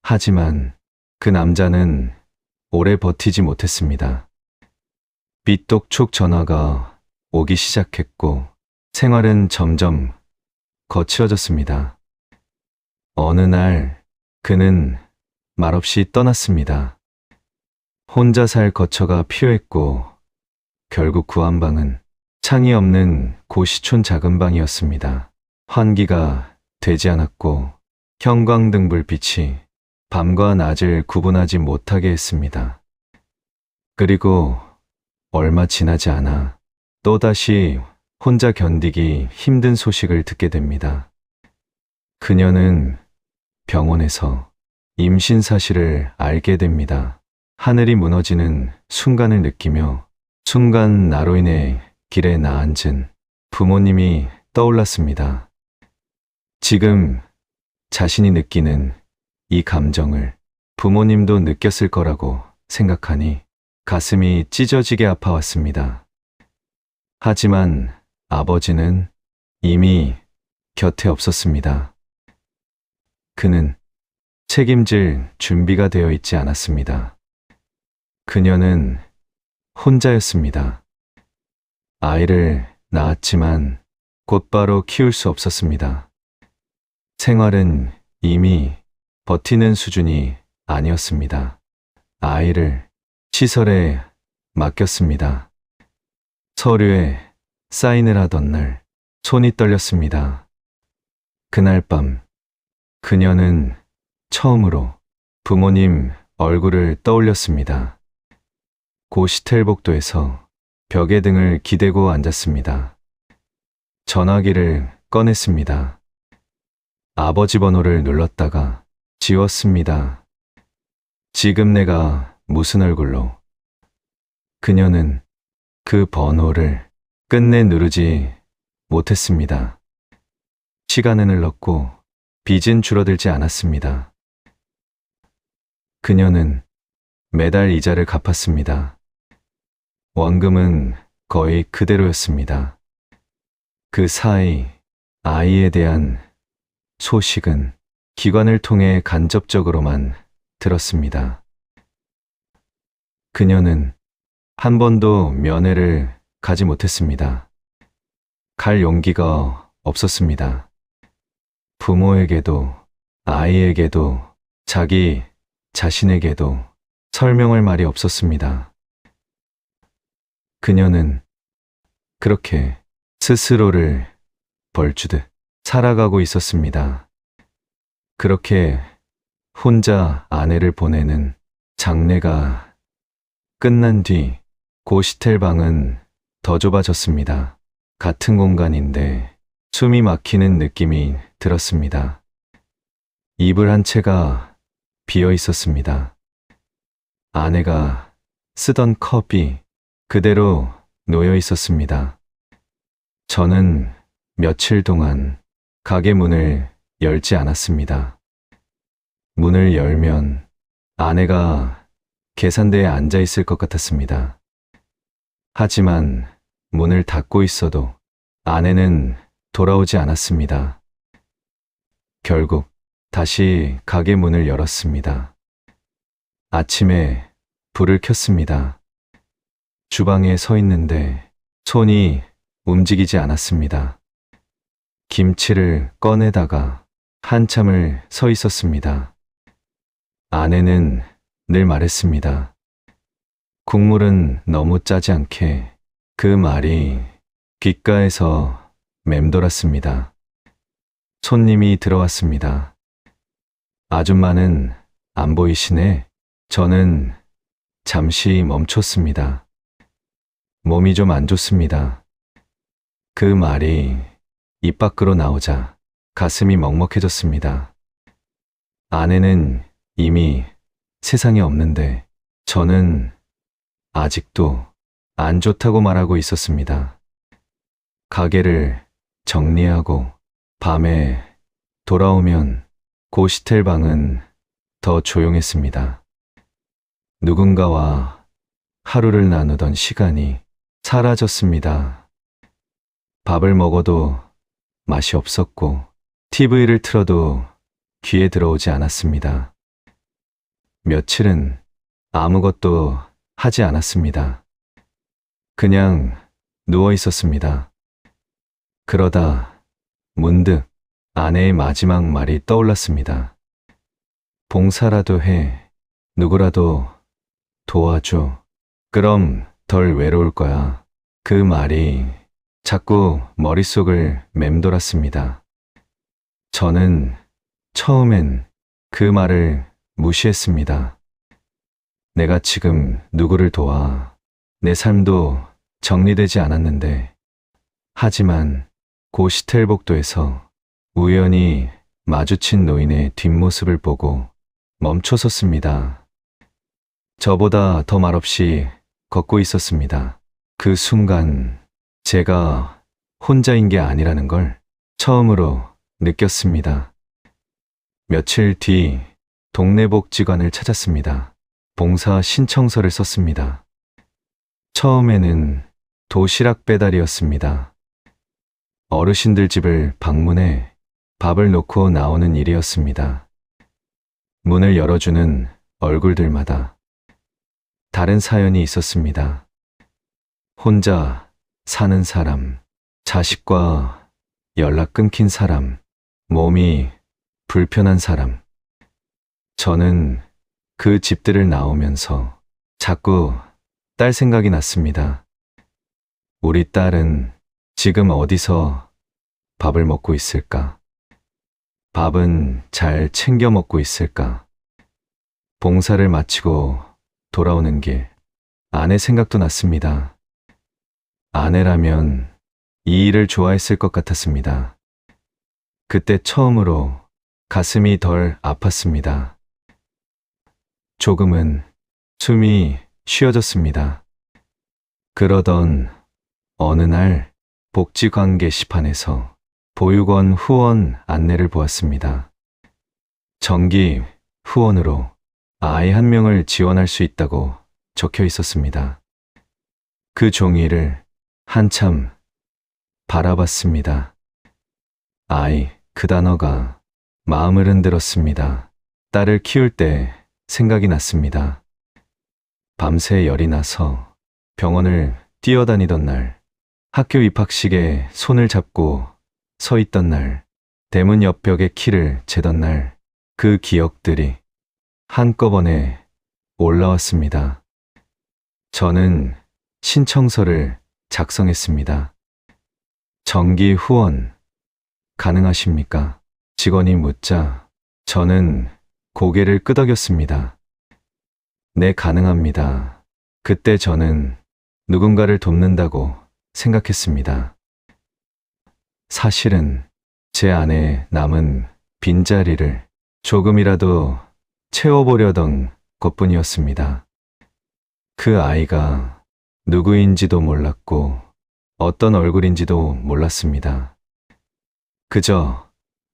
하지만 그 남자는 오래 버티지 못했습니다. 삐똑촉 전화가 오기 시작했고 생활은 점점 거칠어졌습니다. 어느 날 그는 말없이 떠났습니다. 혼자 살 거처가 필요했고 결국 구한 방은 창이 없는 고시촌 작은 방이었습니다. 환기가 되지 않았고 형광등 불빛이 밤과 낮을 구분하지 못하게 했습니다. 그리고 얼마 지나지 않아 또다시 혼자 견디기 힘든 소식을 듣게 됩니다. 그녀는 병원에서 임신 사실을 알게 됩니다. 하늘이 무너지는 순간을 느끼며 순간 나로 인해 길에 나앉은 부모님이 떠올랐습니다. 지금 자신이 느끼는 이 감정을 부모님도 느꼈을 거라고 생각하니 가슴이 찢어지게 아파왔습니다. 하지만 아버지는 이미 곁에 없었습니다. 그는 책임질 준비가 되어 있지 않았습니다. 그녀는 혼자였습니다. 아이를 낳았지만 곧바로 키울 수 없었습니다. 생활은 이미 버티는 수준이 아니었습니다. 아이를 시설에 맡겼습니다. 서류에 사인을 하던 날 손이 떨렸습니다. 그날 밤 그녀는 처음으로 부모님 얼굴을 떠올렸습니다. 고시텔복도에서 벽에 등을 기대고 앉았습니다. 전화기를 꺼냈습니다. 아버지 번호를 눌렀다가 지웠습니다. 지금 내가 무슨 얼굴로. 그녀는 그 번호를 끝내 누르지 못했습니다. 시간은 흘렀고 빚은 줄어들지 않았습니다. 그녀는 매달 이자를 갚았습니다. 원금은 거의 그대로였습니다. 그 사이 아이에 대한 소식은 기관을 통해 간접적으로만 들었습니다. 그녀는 한 번도 면회를 가지 못했습니다. 갈 용기가 없었습니다. 부모에게도 아이에게도 자기 자신에게도 설명할 말이 없었습니다. 그녀는 그렇게 스스로를 벌주듯 살아가고 있었습니다. 그렇게 혼자 아내를 보내는 장례가 끝난 뒤 고시텔 방은 더 좁아졌습니다. 같은 공간인데 숨이 막히는 느낌이 들었습니다. 이불 한 채가 비어 있었습니다. 아내가 쓰던 컵이 그대로 놓여 있었습니다. 저는 며칠 동안 가게 문을 열지 않았습니다. 문을 열면 아내가 계산대에 앉아 있을 것 같았습니다. 하지만 문을 닫고 있어도 아내는 돌아오지 않았습니다. 결국 다시 가게 문을 열었습니다. 아침에 불을 켰습니다. 주방에 서 있는데 손이 움직이지 않았습니다. 김치를 꺼내다가 한참을 서 있었습니다. 아내는 늘 말했습니다. 국물은 너무 짜지 않게. 그 말이 귓가에서 맴돌았습니다. 손님이 들어왔습니다. 아줌마는 안 보이시네. 저는 잠시 멈췄습니다. 몸이 좀 안 좋습니다. 그 말이 입 밖으로 나오자 가슴이 먹먹해졌습니다. 아내는 이미 세상에 없는데 저는 아직도 안 좋다고 말하고 있었습니다. 가게를 정리하고 밤에 돌아오면 고시텔 방은 더 조용했습니다. 누군가와 하루를 나누던 시간이 사라졌습니다. 밥을 먹어도 맛이 없었고 TV를 틀어도 귀에 들어오지 않았습니다. 며칠은 아무것도 하지 않았습니다. 그냥 누워 있었습니다. 그러다 문득 아내의 마지막 말이 떠올랐습니다. 봉사라도 해. 누구라도 도와줘. 그럼 덜 외로울 거야. 그 말이 자꾸 머릿속을 맴돌았습니다. 저는 처음엔 그 말을 무시했습니다. 내가 지금 누구를 도와 내 삶도 정리되지 않았는데. 하지만 고시텔복도에서 우연히 마주친 노인의 뒷모습을 보고 멈춰섰습니다. 저보다 더 말없이 걷고 있었습니다. 그 순간 제가 혼자인 게 아니라는 걸 처음으로 느꼈습니다. 며칠 뒤 동네 복지관을 찾았습니다. 봉사 신청서를 썼습니다. 처음에는 도시락 배달이었습니다. 어르신들 집을 방문해 밥을 놓고 나오는 일이었습니다. 문을 열어주는 얼굴들마다 다른 사연이 있었습니다. 혼자 사는 사람, 자식과 연락 끊긴 사람, 몸이 불편한 사람. 저는 그 집들을 나오면서 자꾸 딸 생각이 났습니다. 우리 딸은 지금 어디서 밥을 먹고 있을까? 밥은 잘 챙겨 먹고 있을까? 봉사를 마치고 돌아오는 길, 아내 생각도 났습니다. 아내라면 이 일을 좋아했을 것 같았습니다. 그때 처음으로 가슴이 덜 아팠습니다. 조금은 숨이 쉬어졌습니다. 그러던 어느 날 복지관 게시판에서 보육원 후원 안내를 보았습니다. 정기 후원으로 아이 한 명을 지원할 수 있다고 적혀 있었습니다. 그 종이를 한참 바라봤습니다. 아이, 그 단어가 마음을 흔들었습니다. 딸을 키울 때 생각이 났습니다. 밤새 열이 나서 병원을 뛰어다니던 날, 학교 입학식에 손을 잡고 서 있던 날, 대문 옆 벽에 키를 재던 날, 그 기억들이 한꺼번에 올라왔습니다. 저는 신청서를 작성했습니다. 정기 후원 가능하십니까? 직원이 묻자 저는 고개를 끄덕였습니다. 네, 가능합니다. 그때 저는 누군가를 돕는다고 생각했습니다. 사실은 제 안에 남은 빈자리를 조금이라도 채워보려던 것뿐이었습니다. 그 아이가 누구인지도 몰랐고 어떤 얼굴인지도 몰랐습니다. 그저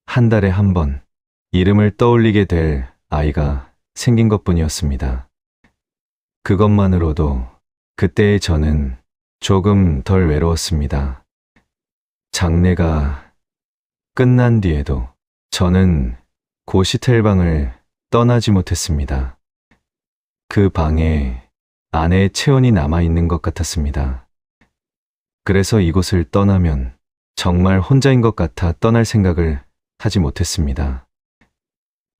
한 달에 한 번 이름을 떠올리게 될 아이가 생긴 것뿐이었습니다. 그것만으로도 그때의 저는 조금 덜 외로웠습니다. 장례가 끝난 뒤에도 저는 고시텔방을 떠나지 못했습니다. 그 방에 아내의 체온이 남아있는 것 같았습니다. 그래서 이곳을 떠나면 정말 혼자인 것 같아 떠날 생각을 하지 못했습니다.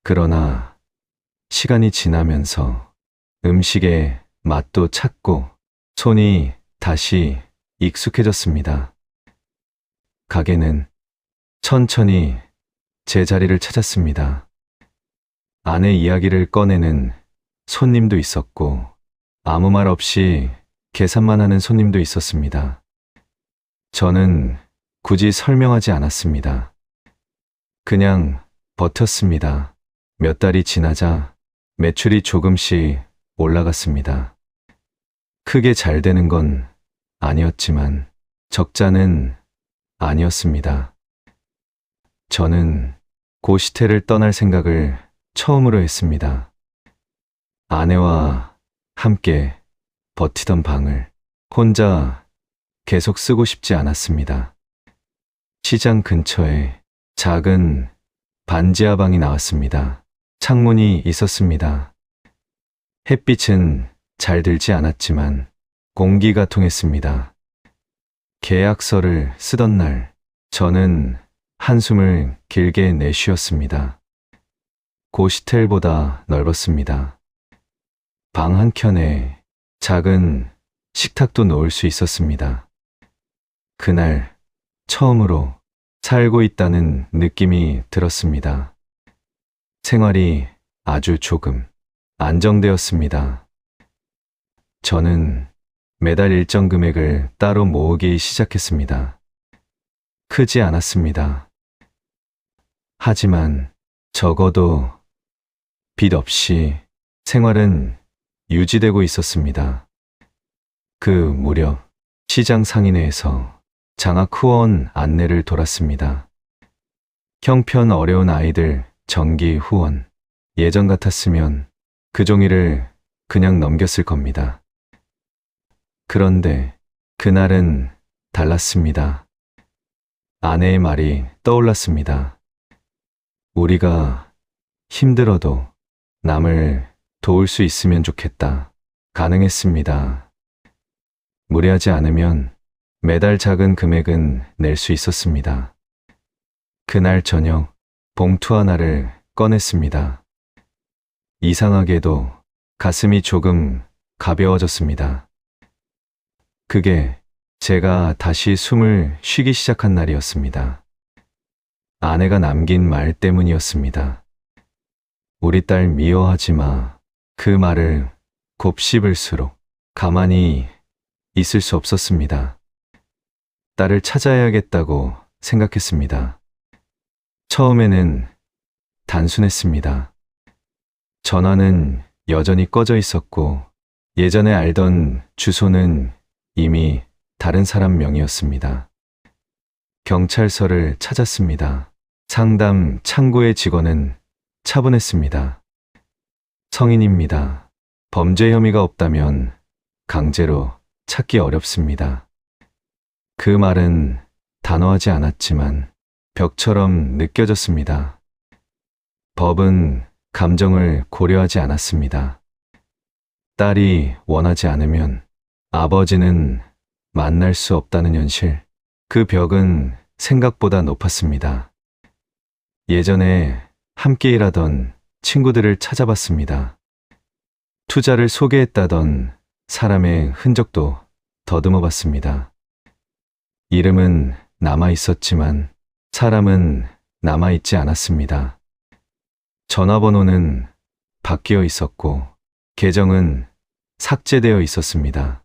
그러나 시간이 지나면서 음식의 맛도 찾고 손이 다시 익숙해졌습니다. 가게는 천천히 제 자리를 찾았습니다. 아내 이야기를 꺼내는 손님도 있었고 아무 말 없이 계산만 하는 손님도 있었습니다. 저는 굳이 설명하지 않았습니다. 그냥 버텼습니다. 몇 달이 지나자 매출이 조금씩 올라갔습니다. 크게 잘 되는 건 아니었지만 적자는 아니었습니다. 저는 고시텔을 떠날 생각을 처음으로 했습니다. 아내와 함께 버티던 방을 혼자 계속 쓰고 싶지 않았습니다. 시장 근처에 작은 반지하 방이 나왔습니다. 창문이 있었습니다. 햇빛은 잘 들지 않았지만 공기가 통했습니다. 계약서를 쓰던 날 저는 한숨을 길게 내쉬었습니다. 고시텔보다 넓었습니다. 방 한켠에 작은 식탁도 놓을 수 있었습니다. 그날 처음으로 살고 있다는 느낌이 들었습니다. 생활이 아주 조금 안정되었습니다. 저는 매달 일정 금액을 따로 모으기 시작했습니다. 크지 않았습니다. 하지만 적어도 빚 없이 생활은 유지되고 있었습니다. 그 무렵 시장 상인회에서 장학 후원 안내를 돌았습니다. 형편 어려운 아이들 정기 후원. 예전 같았으면 그 종이를 그냥 넘겼을 겁니다. 그런데 그날은 달랐습니다. 아내의 말이 떠올랐습니다. 우리가 힘들어도 남을 도울 수 있으면 좋겠다. 가능했습니다. 무리하지 않으면 매달 작은 금액은 낼 수 있었습니다. 그날 저녁 봉투 하나를 꺼냈습니다. 이상하게도 가슴이 조금 가벼워졌습니다. 그게 제가 다시 숨을 쉬기 시작한 날이었습니다. 아내가 남긴 말 때문이었습니다. 우리 딸 미워하지 마. 그 말을 곱씹을수록 가만히 있을 수 없었습니다. 딸을 찾아야겠다고 생각했습니다. 처음에는 단순했습니다. 전화는 여전히 꺼져 있었고 예전에 알던 주소는 이미 다른 사람 명이었습니다. 경찰서를 찾았습니다. 상담 창구의 직원은 차분했습니다. 성인입니다. 범죄 혐의가 없다면 강제로 찾기 어렵습니다. 그 말은 단호하지 않았지만 벽처럼 느껴졌습니다. 법은 감정을 고려하지 않았습니다. 딸이 원하지 않으면 아버지는 만날 수 없다는 현실. 그 벽은 생각보다 높았습니다. 예전에 함께 일하던 친구들을 찾아봤습니다. 투자를 소개했다던 사람의 흔적도 더듬어 봤습니다. 이름은 남아 있었지만 사람은 남아 있지 않았습니다. 전화번호는 바뀌어 있었고 계정은 삭제되어 있었습니다.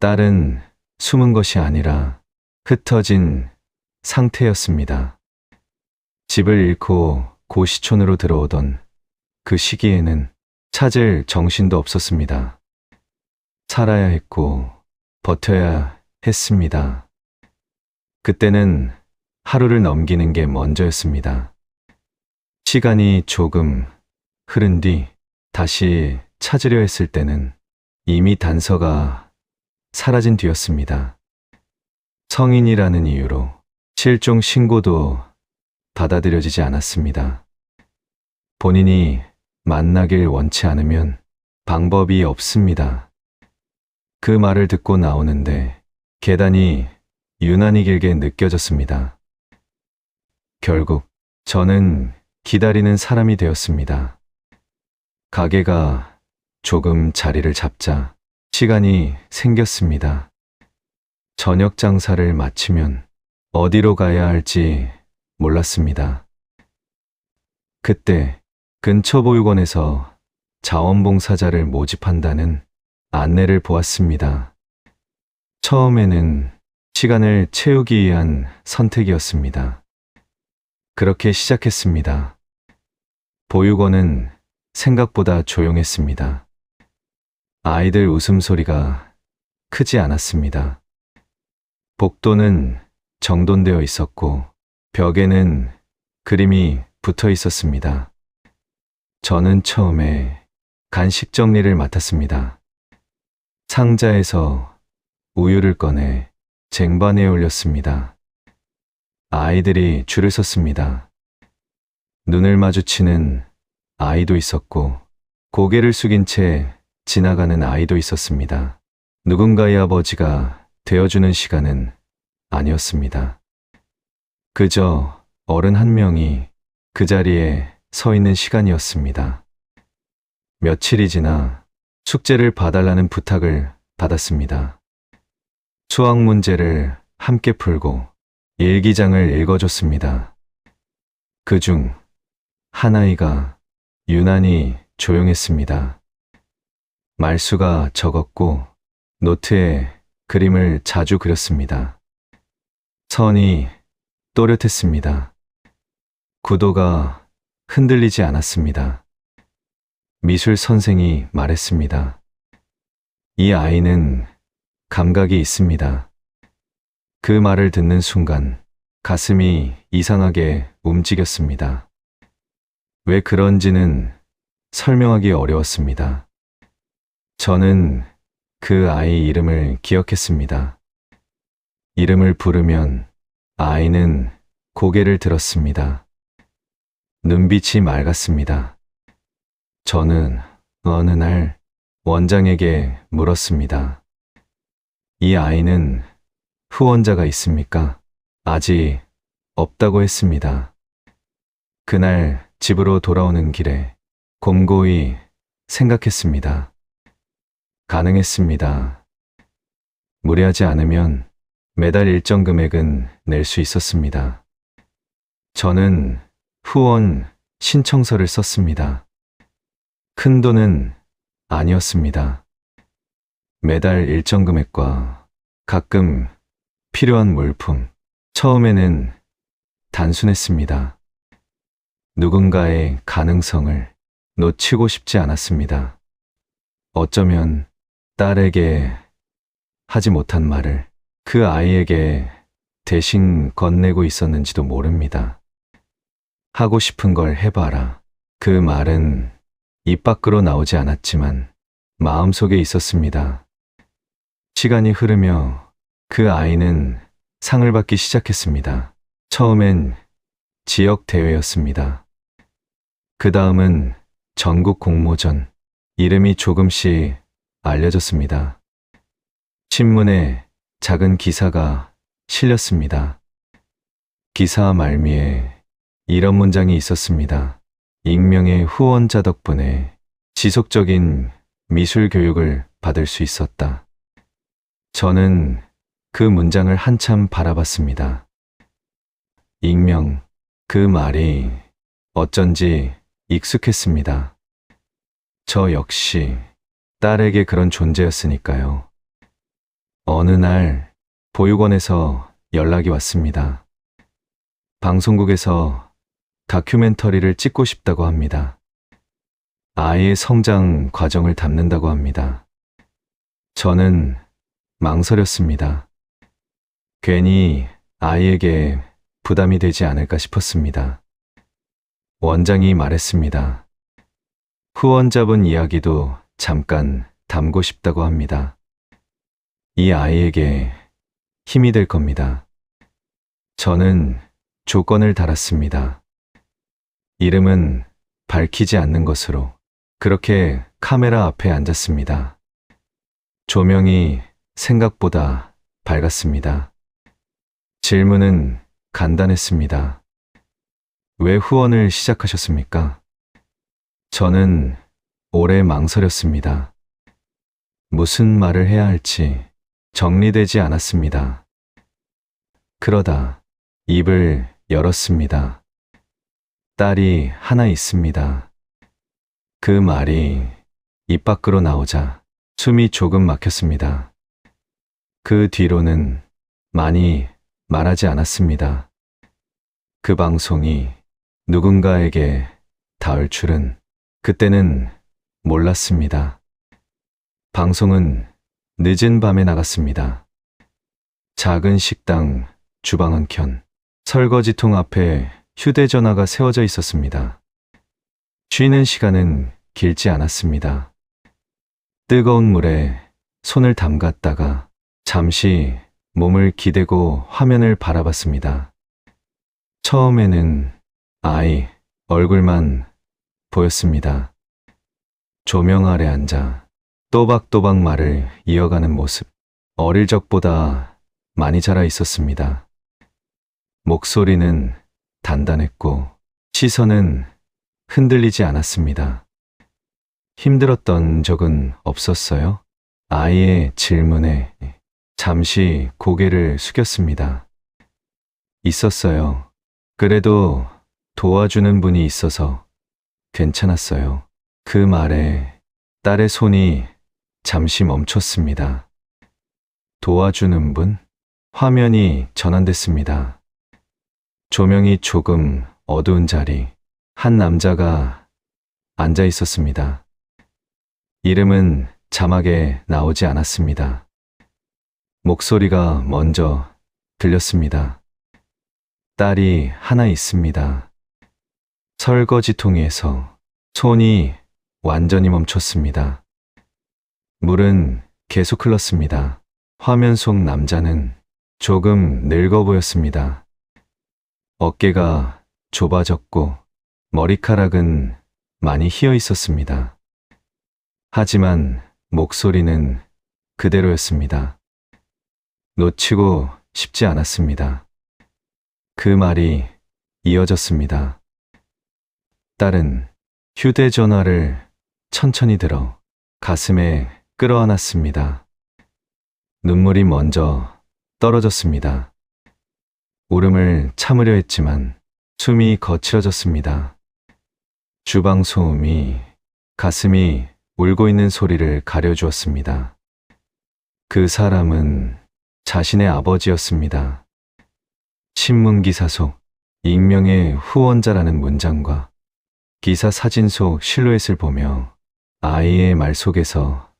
딸은 숨은 것이 아니라 흩어진 상태였습니다. 집을 잃고 고시촌으로 들어오던 그 시기에는 찾을 정신도 없었습니다. 살아야 했고 버텨야 했습니다. 그때는 하루를 넘기는 게 먼저였습니다. 시간이 조금 흐른 뒤 다시 찾으려 했을 때는 이미 단서가 사라진 뒤였습니다. 성인이라는 이유로 실종 신고도 받아들여지지 않았습니다. 본인이 만나길 원치 않으면 방법이 없습니다. 그 말을 듣고 나오는데 계단이 유난히 길게 느껴졌습니다. 결국 저는 기다리는 사람이 되었습니다. 가게가 조금 자리를 잡자 시간이 생겼습니다. 저녁 장사를 마치면 어디로 가야 할지 몰랐습니다. 그때 근처 보육원에서 자원봉사자를 모집한다는 안내를 보았습니다. 처음에는 시간을 채우기 위한 선택이었습니다. 그렇게 시작했습니다. 보육원은 생각보다 조용했습니다. 아이들 웃음소리가 크지 않았습니다. 복도는 정돈되어 있었고 벽에는 그림이 붙어 있었습니다. 저는 처음에 간식 정리를 맡았습니다. 상자에서 우유를 꺼내 쟁반에 올렸습니다. 아이들이 줄을 섰습니다. 눈을 마주치는 아이도 있었고 고개를 숙인 채 지나가는 아이도 있었습니다. 누군가의 아버지가 되어주는 시간은 아니었습니다. 그저 어른 한 명이 그 자리에 서 있는 시간이었습니다. 며칠이 지나 숙제를 봐달라는 부탁을 받았습니다. 수학 문제를 함께 풀고 일기장을 읽어줬습니다. 그중 한 아이가 유난히 조용했습니다. 말수가 적었고 노트에 그림을 자주 그렸습니다. 선이 또렷했습니다. 구도가 흔들리지 않았습니다. 미술 선생이 말했습니다. 이 아이는 감각이 있습니다. 그 말을 듣는 순간 가슴이 이상하게 움직였습니다. 왜 그런지는 설명하기 어려웠습니다. 저는 그 아이 이름을 기억했습니다. 이름을 부르면 아이는 고개를 들었습니다. 눈빛이 맑았습니다. 저는 어느 날 원장에게 물었습니다. 이 아이는 후원자가 있습니까? 아직 없다고 했습니다. 그날 집으로 돌아오는 길에 곰고이 생각했습니다. 가능했습니다. 무리하지 않으면 매달 일정 금액은 낼 수 있었습니다. 저는 후원 신청서를 썼습니다. 큰 돈은 아니었습니다. 매달 일정 금액과 가끔 필요한 물품. 처음에는 단순했습니다. 누군가의 가능성을 놓치고 싶지 않았습니다. 어쩌면 딸에게 하지 못한 말을 그 아이에게 대신 건네고 있었는지도 모릅니다. 하고 싶은 걸 해봐라. 그 말은 입 밖으로 나오지 않았지만 마음속에 있었습니다. 시간이 흐르며 그 아이는 상을 받기 시작했습니다. 처음엔 지역 대회였습니다. 그 다음은 전국 공모전. 이름이 조금씩 알려졌습니다. 신문에 작은 기사가 실렸습니다. 기사 말미에 이런 문장이 있었습니다. 익명의 후원자 덕분에 지속적인 미술 교육을 받을 수 있었다. 저는 그 문장을 한참 바라봤습니다. 익명, 그 말이 어쩐지 익숙했습니다. 저 역시 딸에게 그런 존재였으니까요. 어느 날 보육원에서 연락이 왔습니다. 방송국에서 다큐멘터리를 찍고 싶다고 합니다. 아이의 성장 과정을 담는다고 합니다. 저는 망설였습니다. 괜히 아이에게 부담이 되지 않을까 싶었습니다. 원장이 말했습니다. 후원자분 이야기도 잠깐 담고 싶다고 합니다. 이 아이에게 힘이 될 겁니다. 저는 조건을 달았습니다. 이름은 밝히지 않는 것으로. 그렇게 카메라 앞에 앉았습니다. 조명이 생각보다 밝았습니다. 질문은 간단했습니다. 왜 후원을 시작하셨습니까? 저는 오래 망설였습니다. 무슨 말을 해야 할지 정리되지 않았습니다. 그러다 입을 열었습니다. 딸이 하나 있습니다. 그 말이 입 밖으로 나오자 숨이 조금 막혔습니다. 그 뒤로는 많이 말하지 않았습니다. 그 방송이 누군가에게 닿을 줄은 그때는 몰랐습니다. 방송은 늦은 밤에 나갔습니다. 작은 식당 주방 한켠, 설거지통 앞에 휴대전화가 세워져 있었습니다. 쉬는 시간은 길지 않았습니다. 뜨거운 물에 손을 담갔다가 잠시 몸을 기대고 화면을 바라봤습니다. 처음에는 아이 얼굴만 보였습니다. 조명 아래 앉아 또박또박 말을 이어가는 모습. 어릴 적보다 많이 자라 있었습니다. 목소리는 단단했고 시선은 흔들리지 않았습니다. 힘들었던 적은 없었어요? 아이의 질문에 잠시 고개를 숙였습니다. 있었어요. 그래도 도와주는 분이 있어서 괜찮았어요. 그 말에 딸의 손이 잠시 멈췄습니다. 도와주는 분? 화면이 전환됐습니다. 조명이 조금 어두운 자리, 한 남자가 앉아 있었습니다. 이름은 자막에 나오지 않았습니다. 목소리가 먼저 들렸습니다. 딸이 하나 있습니다. 설거지통에서 손이 완전히 멈췄습니다. 물은 계속 흘렀습니다. 화면 속 남자는 조금 늙어 보였습니다. 어깨가 좁아졌고 머리카락은 많이 휘어 있었습니다. 하지만 목소리는 그대로였습니다. 놓치고 싶지 않았습니다. 그 말이 이어졌습니다. 딸은 휴대전화를 천천히 들어 가슴에 끌어안았습니다. 눈물이 먼저 떨어졌습니다. 울음을 참으려 했지만 숨이 거칠어졌습니다. 주방 소음이 가슴이 울고 있는 소리를 가려주었습니다. 그 사람은 자신의 아버지였습니다. 신문기사 속 익명의 후원자라는 문장과 기사 사진 속 실루엣을 보며 아이의 말 속에서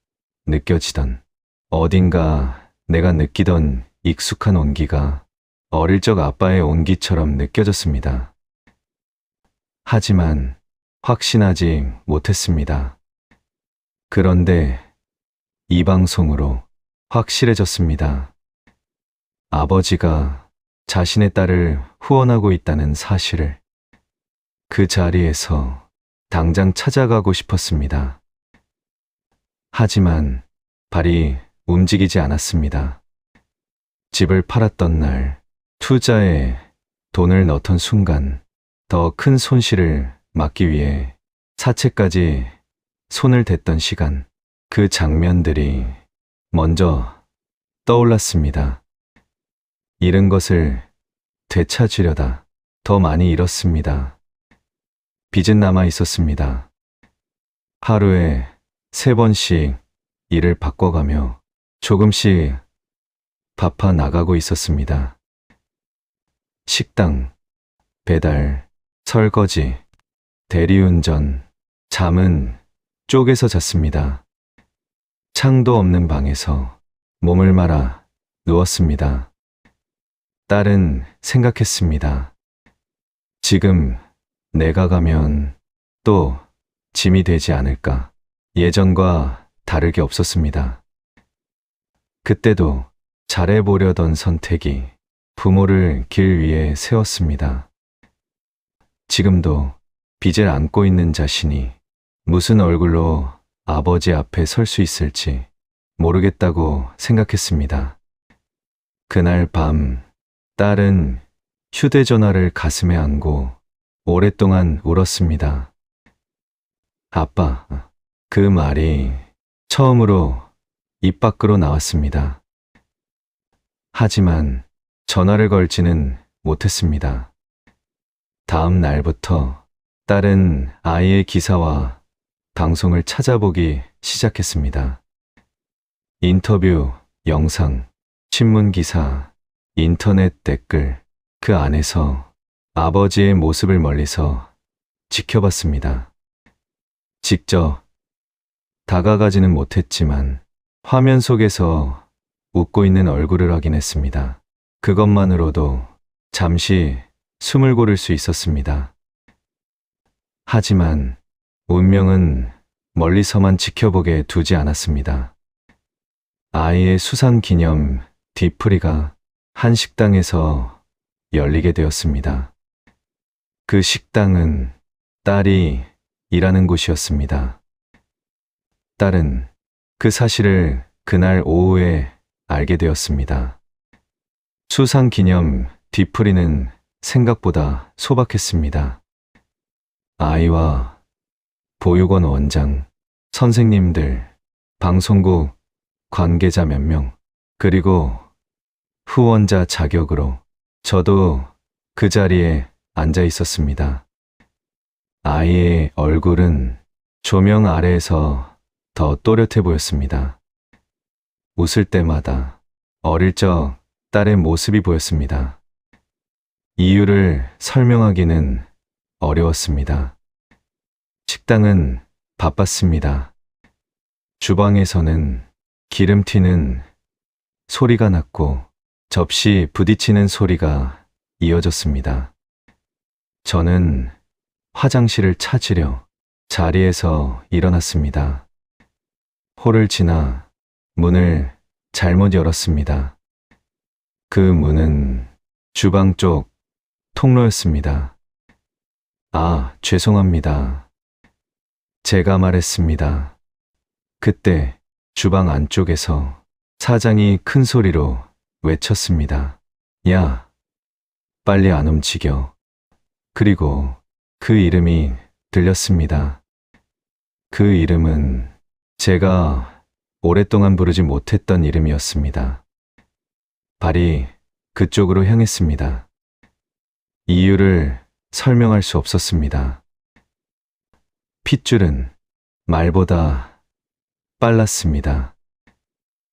느껴지던 어딘가 내가 느끼던 익숙한 온기가 어릴 적 아빠의 온기처럼 느껴졌습니다. 하지만 확신하지 못했습니다. 그런데 이 방송으로 확실해졌습니다. 아버지가 자신의 딸을 후원하고 있다는 사실을. 그 자리에서 당장 찾아가고 싶었습니다. 하지만 발이 움직이지 않았습니다. 집을 팔았던 날, 투자에 돈을 넣던 순간 더 큰 손실을 막기 위해 사채까지 손을 댔던 시간, 그 장면들이 먼저 떠올랐습니다. 잃은 것을 되찾으려다 더 많이 잃었습니다. 빚은 남아 있었습니다. 하루에 3번씩 일을 바꿔가며 조금씩 갚아 나가고 있었습니다. 식당, 배달, 설거지, 대리운전, 잠은 쪼개서 잤습니다. 창도 없는 방에서 몸을 말아 누웠습니다. 딸은 생각했습니다. 지금 내가 가면 또 짐이 되지 않을까. 예전과 다르게 없었습니다. 그때도 잘해보려던 선택이 부모를 길 위에 세웠습니다. 지금도 빚을 안고 있는 자신이 무슨 얼굴로 아버지 앞에 설 수 있을지 모르겠다고 생각했습니다. 그날 밤 딸은 휴대전화를 가슴에 안고 오랫동안 울었습니다. 아빠, 그 말이 처음으로 입 밖으로 나왔습니다. 하지만 전화를 걸지는 못했습니다. 다음 날부터 딸은 아이의 기사와 방송을 찾아보기 시작했습니다. 인터뷰, 영상, 신문 기사, 인터넷 댓글, 그 안에서 아버지의 모습을 멀리서 지켜봤습니다. 직접 다가가지는 못했지만 화면 속에서 웃고 있는 얼굴을 확인했습니다. 그것만으로도 잠시 숨을 고를 수 있었습니다. 하지만 운명은 멀리서만 지켜보게 두지 않았습니다. 아이의 수상 기념 뒤풀이가 한 식당에서 열리게 되었습니다. 그 식당은 딸이 일하는 곳이었습니다. 딸은 그 사실을 그날 오후에 알게 되었습니다. 수상 기념 뒤풀이는 생각보다 소박했습니다. 아이와 보육원 원장, 선생님들, 방송국 관계자 몇 명, 그리고 후원자 자격으로 저도 그 자리에 앉아 있었습니다. 아이의 얼굴은 조명 아래에서 더 또렷해 보였습니다. 웃을 때마다 어릴 적 딸의 모습이 보였습니다. 이유를 설명하기는 어려웠습니다. 식당은 바빴습니다. 주방에서는 기름 튀는 소리가 났고 접시 부딪히는 소리가 이어졌습니다. 저는 화장실을 찾으려 자리에서 일어났습니다. 홀을 지나 문을 잘못 열었습니다. 그 문은 주방 쪽 통로였습니다. 아, 죄송합니다. 제가 말했습니다. 그때 주방 안쪽에서 사장이 큰 소리로 외쳤습니다. 야, 빨리 안 움직여. 그리고 그 이름이 들렸습니다. 그 이름은 제가 오랫동안 부르지 못했던 이름이었습니다. 발이 그쪽으로 향했습니다. 이유를 설명할 수 없었습니다. 핏줄은 말보다 빨랐습니다.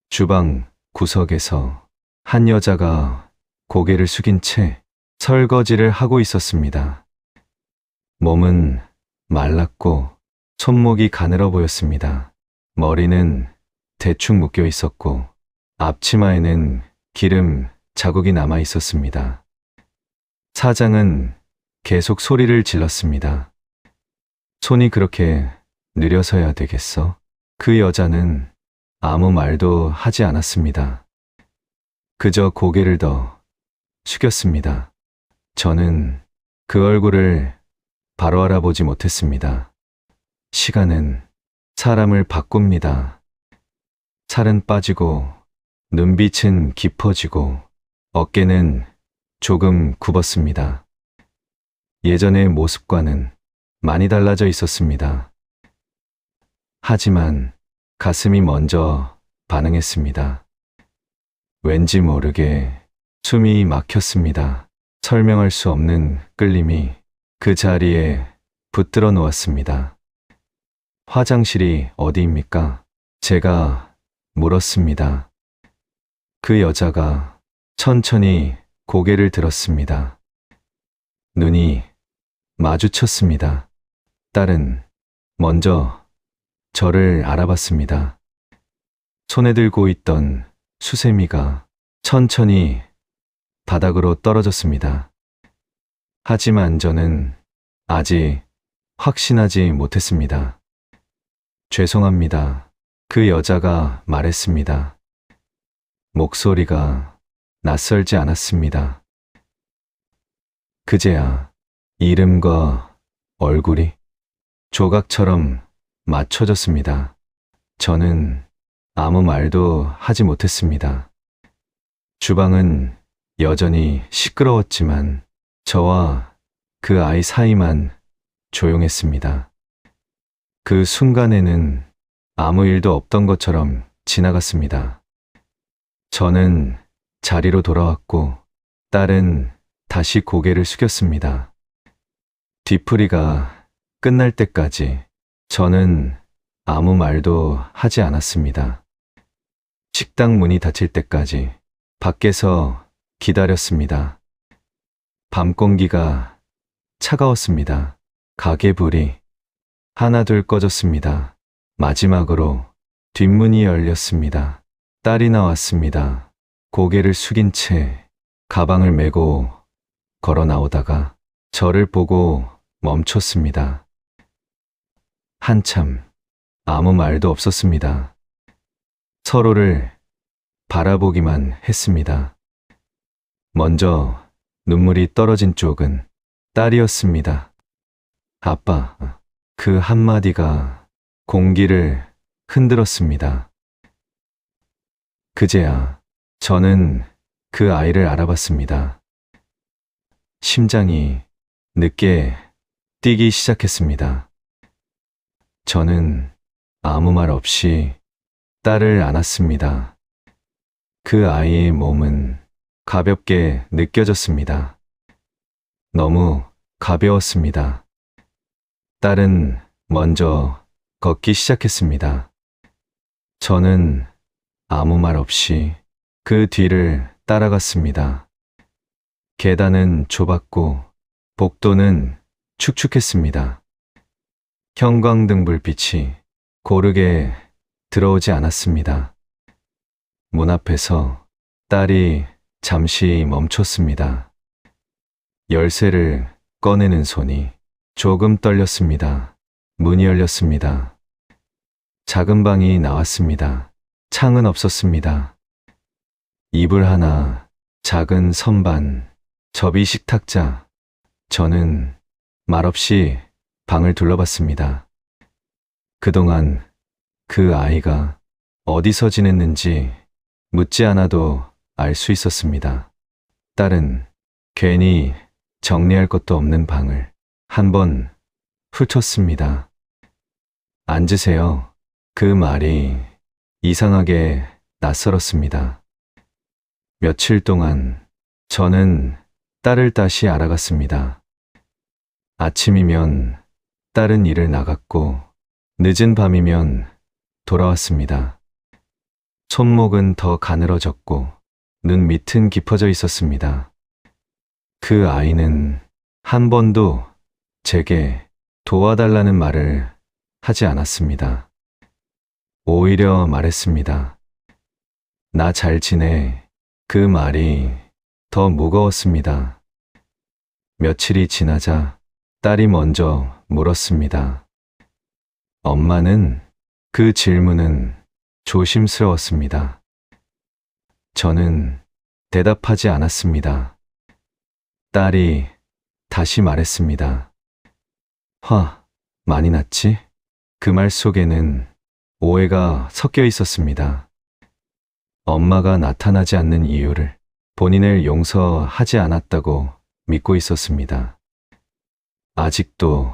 주방 구석에서 한 여자가 고개를 숙인 채 설거지를 하고 있었습니다. 몸은 말랐고 손목이 가늘어 보였습니다. 머리는 대충 묶여 있었고 앞치마에는 기름 자국이 남아 있었습니다. 사장은 계속 소리를 질렀습니다. 손이 그렇게 느려서야 되겠어? 그 여자는 아무 말도 하지 않았습니다. 그저 고개를 더 숙였습니다. 저는 그 얼굴을 바로 알아보지 못했습니다. 시간은 사람을 바꿉니다. 살은 빠지고 눈빛은 깊어지고 어깨는 조금 굽었습니다. 예전의 모습과는 많이 달라져 있었습니다. 하지만 가슴이 먼저 반응했습니다. 왠지 모르게 숨이 막혔습니다. 설명할 수 없는 끌림이 그 자리에 붙들어 놓았습니다. 화장실이 어디입니까? 제가 물었습니다. 그 여자가 천천히 고개를 들었습니다. 눈이 마주쳤습니다. 딸은 먼저 저를 알아봤습니다. 손에 들고 있던 수세미가 천천히 바닥으로 떨어졌습니다. 하지만 저는 아직 확신하지 못했습니다. 죄송합니다. 그 여자가 말했습니다. 목소리가 낯설지 않았습니다. 그제야 이름과 얼굴이 조각처럼 맞춰졌습니다. 저는 아무 말도 하지 못했습니다. 주방은 여전히 시끄러웠지만 저와 그 아이 사이만 조용했습니다. 그 순간에는 아무 일도 없던 것처럼 지나갔습니다. 저는 자리로 돌아왔고 딸은 다시 고개를 숙였습니다. 뒤풀이가 끝날 때까지 저는 아무 말도 하지 않았습니다. 식당 문이 닫힐 때까지 밖에서 기다렸습니다. 밤 공기가 차가웠습니다. 가게 불이 하나둘 꺼졌습니다. 마지막으로 뒷문이 열렸습니다. 딸이 나왔습니다. 고개를 숙인 채 가방을 메고 걸어 나오다가 저를 보고 멈췄습니다. 한참 아무 말도 없었습니다. 서로를 바라보기만 했습니다. 먼저 눈물이 떨어진 쪽은 딸이었습니다. 아빠, 그 한마디가 공기를 흔들었습니다. 그제야 저는 그 아이를 알아봤습니다. 심장이 늦게 뛰기 시작했습니다. 저는 아무 말 없이 딸을 안았습니다. 그 아이의 몸은 가볍게 느껴졌습니다. 너무 가벼웠습니다. 딸은 먼저 걷기 시작했습니다. 저는 아무 말 없이 그 뒤를 따라갔습니다. 계단은 좁았고 복도는 축축했습니다. 형광등 불빛이 고르게 들어오지 않았습니다. 문 앞에서 딸이 잠시 멈췄습니다. 열쇠를 꺼내는 손이 조금 떨렸습니다. 문이 열렸습니다. 작은 방이 나왔습니다. 창은 없었습니다. 이불 하나, 작은 선반, 접이식 탁자. 저는 말없이 방을 둘러봤습니다. 그동안 그 아이가 어디서 지냈는지 묻지 않아도 알 수 있었습니다. 딸은 괜히 정리할 것도 없는 방을 한번 훑었습니다. 앉으세요. 그 말이 이상하게 낯설었습니다. 며칠 동안 저는 딸을 다시 알아갔습니다. 아침이면 딸은 일을 나갔고 늦은 밤이면 돌아왔습니다. 손목은 더 가늘어졌고 눈 밑은 깊어져 있었습니다. 그 아이는 한 번도 제게 도와달라는 말을 하지 않았습니다. 오히려 말했습니다. 나 잘 지내. 그 말이 더 무거웠습니다. 며칠이 지나자 딸이 먼저 물었습니다. 엄마는? 그 질문은 조심스러웠습니다. 저는 대답하지 않았습니다. 딸이 다시 말했습니다. 화 많이 났지? 그 말 속에는 오해가 섞여 있었습니다. 엄마가 나타나지 않는 이유를 본인을 용서하지 않았다고 믿고 있었습니다. 아직도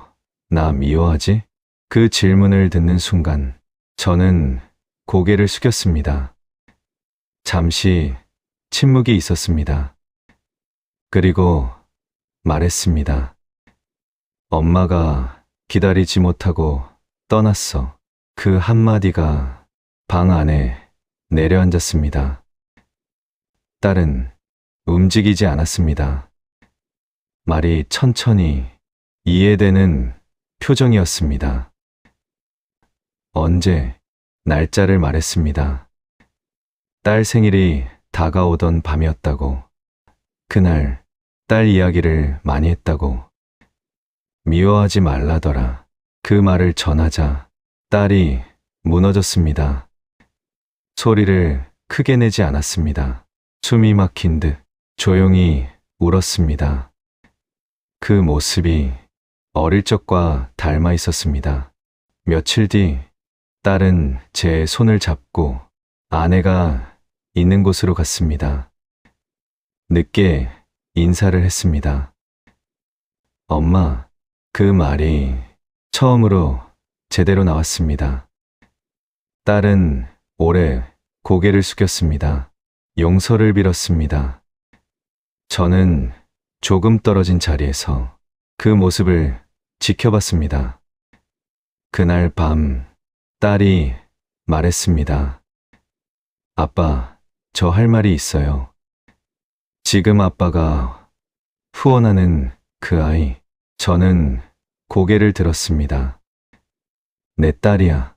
나 미워하지? 그 질문을 듣는 순간 저는 고개를 숙였습니다. 잠시 침묵이 있었습니다. 그리고 말했습니다. 엄마가 기다리지 못하고 떠났어. 그 한마디가 방 안에 내려앉았습니다. 딸은 움직이지 않았습니다. 말이 천천히 이해되는 표정이었습니다. 언제? 날짜를 말했습니다. 딸 생일이 다가오던 밤이었다고. 그날 딸 이야기를 많이 했다고. 미워하지 말라더라. 그 말을 전하자 딸이 무너졌습니다. 소리를 크게 내지 않았습니다. 숨이 막힌 듯 조용히 울었습니다. 그 모습이 어릴 적과 닮아 있었습니다. 며칠 뒤 딸은 제 손을 잡고 아내가 있는 곳으로 갔습니다. 늦게 인사를 했습니다. 엄마, 그 말이 처음으로 제대로 나왔습니다. 딸은 오래 고개를 숙였습니다. 용서를 빌었습니다. 저는 조금 떨어진 자리에서 그 모습을 지켜봤습니다. 그날 밤 딸이 말했습니다. 아빠, 저 할 말이 있어요. 지금 아빠가 후원하는 그 아이, 저는 고개를 들었습니다. 내 딸이야.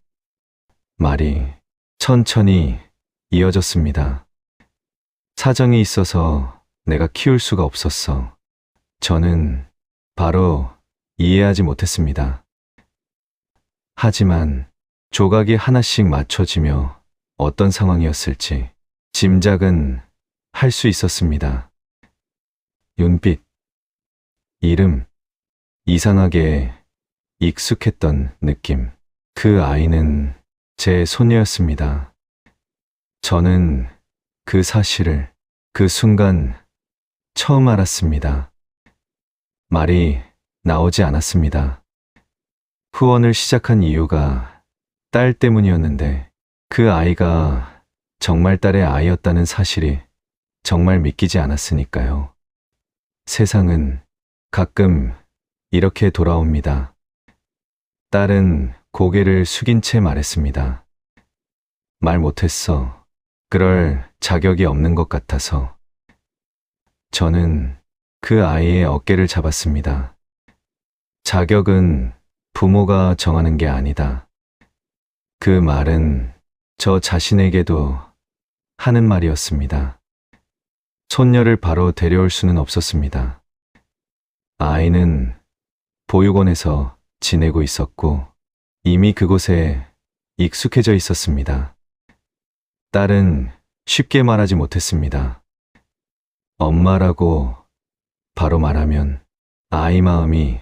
말이 천천히 이어졌습니다. 사정이 있어서 내가 키울 수가 없었어. 저는 바로 이해하지 못했습니다. 하지만 조각이 하나씩 맞춰지며 어떤 상황이었을지 짐작은 할 수 있었습니다. 윤빛, 이름, 이상하게 익숙했던 느낌. 그 아이는 제 소녀였습니다. 저는 그 사실을 그 순간 처음 알았습니다. 말이 나오지 않았습니다. 후원을 시작한 이유가 딸 때문이었는데 그 아이가 정말 딸의 아이였다는 사실이 정말 믿기지 않았으니까요. 세상은 가끔 이렇게 돌아옵니다. 딸은 고개를 숙인 채 말했습니다. 말 못했어. 그럴 자격이 없는 것 같아서. 저는 그 아이의 어깨를 잡았습니다. 자격은 부모가 정하는 게 아니다. 그 말은 저 자신에게도 하는 말이었습니다. 손녀를 바로 데려올 수는 없었습니다. 아이는 보육원에서 지내고 있었고 이미 그곳에 익숙해져 있었습니다. 딸은 쉽게 말하지 못했습니다. 엄마라고 바로 말하면 아이 마음이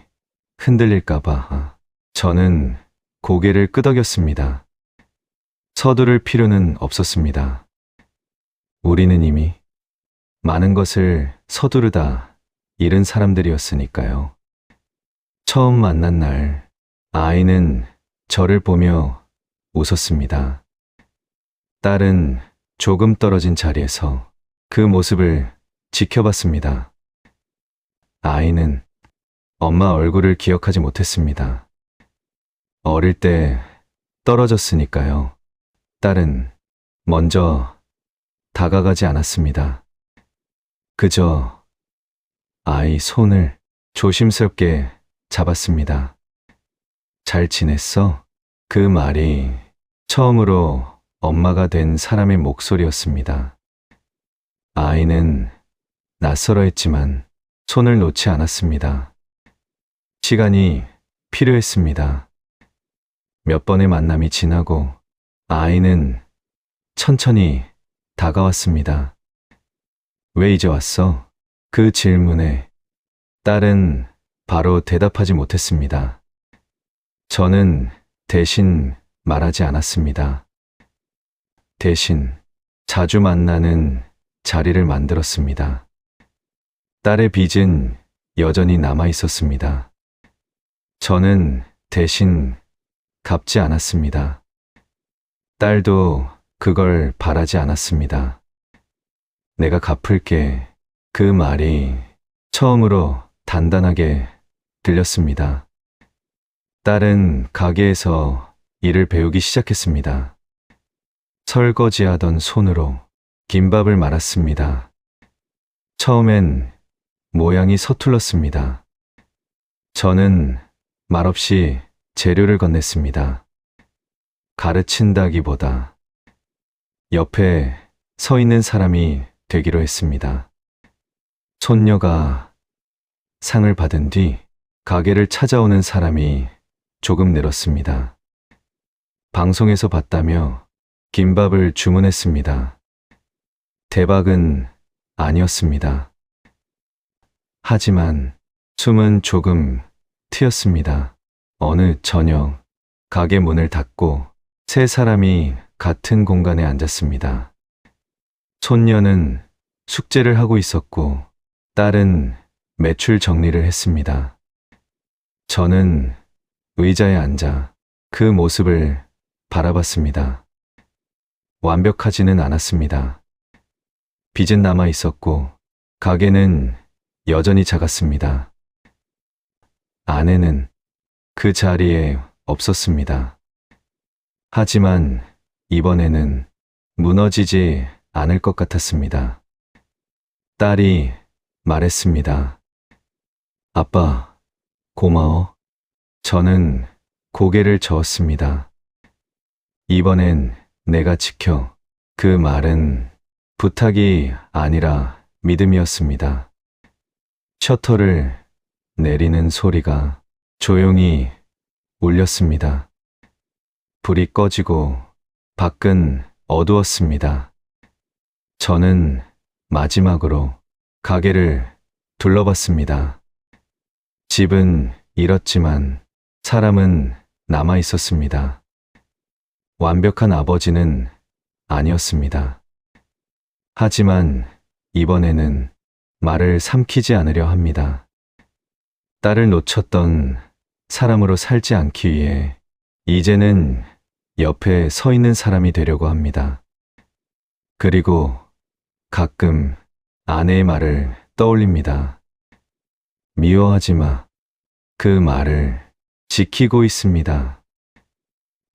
흔들릴까봐 저는 고개를 끄덕였습니다. 서두를 필요는 없었습니다. 우리는 이미 많은 것을 서두르다 잃은 사람들이었으니까요. 처음 만난 날 아이는 저를 보며 웃었습니다. 딸은 조금 떨어진 자리에서 그 모습을 지켜봤습니다. 아이는 엄마 얼굴을 기억하지 못했습니다. 어릴 때 떨어졌으니까요. 딸은 먼저 다가가지 않았습니다. 그저 아이 손을 조심스럽게 잡았습니다. 잘 지냈어? 그 말이 처음으로 엄마가 된 사람의 목소리였습니다. 아이는 낯설어 했지만 손을 놓지 않았습니다. 시간이 필요했습니다. 몇 번의 만남이 지나고 아이는 천천히 다가왔습니다. 왜 이제 왔어? 그 질문에 딸은 바로 대답하지 못했습니다. 저는 대신 말하지 않았습니다. 대신 자주 만나는 자리를 만들었습니다. 딸의 빚은 여전히 남아 있었습니다. 저는 대신 갚지 않았습니다. 딸도 그걸 바라지 않았습니다. 내가 갚을게. 그 말이 처음으로 단단하게 들렸습니다. 딸은 가게에서 일을 배우기 시작했습니다. 설거지하던 손으로 김밥을 말았습니다. 처음엔 모양이 서툴렀습니다. 저는 말없이 재료를 건넸습니다. 가르친다기보다 옆에 서 있는 사람이 되기로 했습니다. 손녀가 상을 받은 뒤 가게를 찾아오는 사람이 조금 늘었습니다. 방송에서 봤다며 김밥을 주문했습니다. 대박은 아니었습니다. 하지만 숨은 조금 트였습니다. 어느 저녁 가게 문을 닫고 세 사람이 같은 공간에 앉았습니다. 손녀는 숙제를 하고 있었고 딸은 매출 정리를 했습니다. 저는 의자에 앉아 그 모습을 바라봤습니다. 완벽하지는 않았습니다. 빚은 남아 있었고 가게는 여전히 작았습니다. 아내는 그 자리에 없었습니다. 하지만 이번에는 무너지지 않을 것 같았습니다. 딸이 말했습니다. 아빠, 고마워. 저는 고개를 저었습니다. 이번엔 내가 지켜. 그 말은 부탁이 아니라 믿음이었습니다. 셔터를 내리는 소리가 조용히 울렸습니다. 불이 꺼지고 밖은 어두웠습니다. 저는 마지막으로 가게를 둘러봤습니다. 집은 잃었지만 사람은 남아 있었습니다. 완벽한 아버지는 아니었습니다. 하지만 이번에는 말을 삼키지 않으려 합니다. 딸을 놓쳤던 사람으로 살지 않기 위해 이제는 옆에 서 있는 사람이 되려고 합니다. 그리고 가끔 아내의 말을 떠올립니다. 미워하지 마. 그 말을 지키고 있습니다.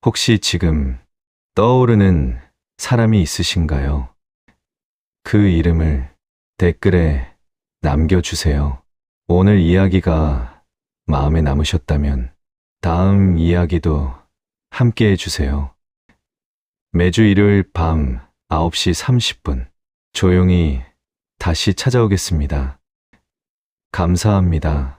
혹시 지금 떠오르는 사람이 있으신가요? 그 이름을 댓글에 남겨주세요. 오늘 이야기가 마음에 남으셨다면 다음 이야기도 함께 해주세요. 매주 일요일 밤 9시 30분 조용히 다시 찾아오겠습니다. 감사합니다.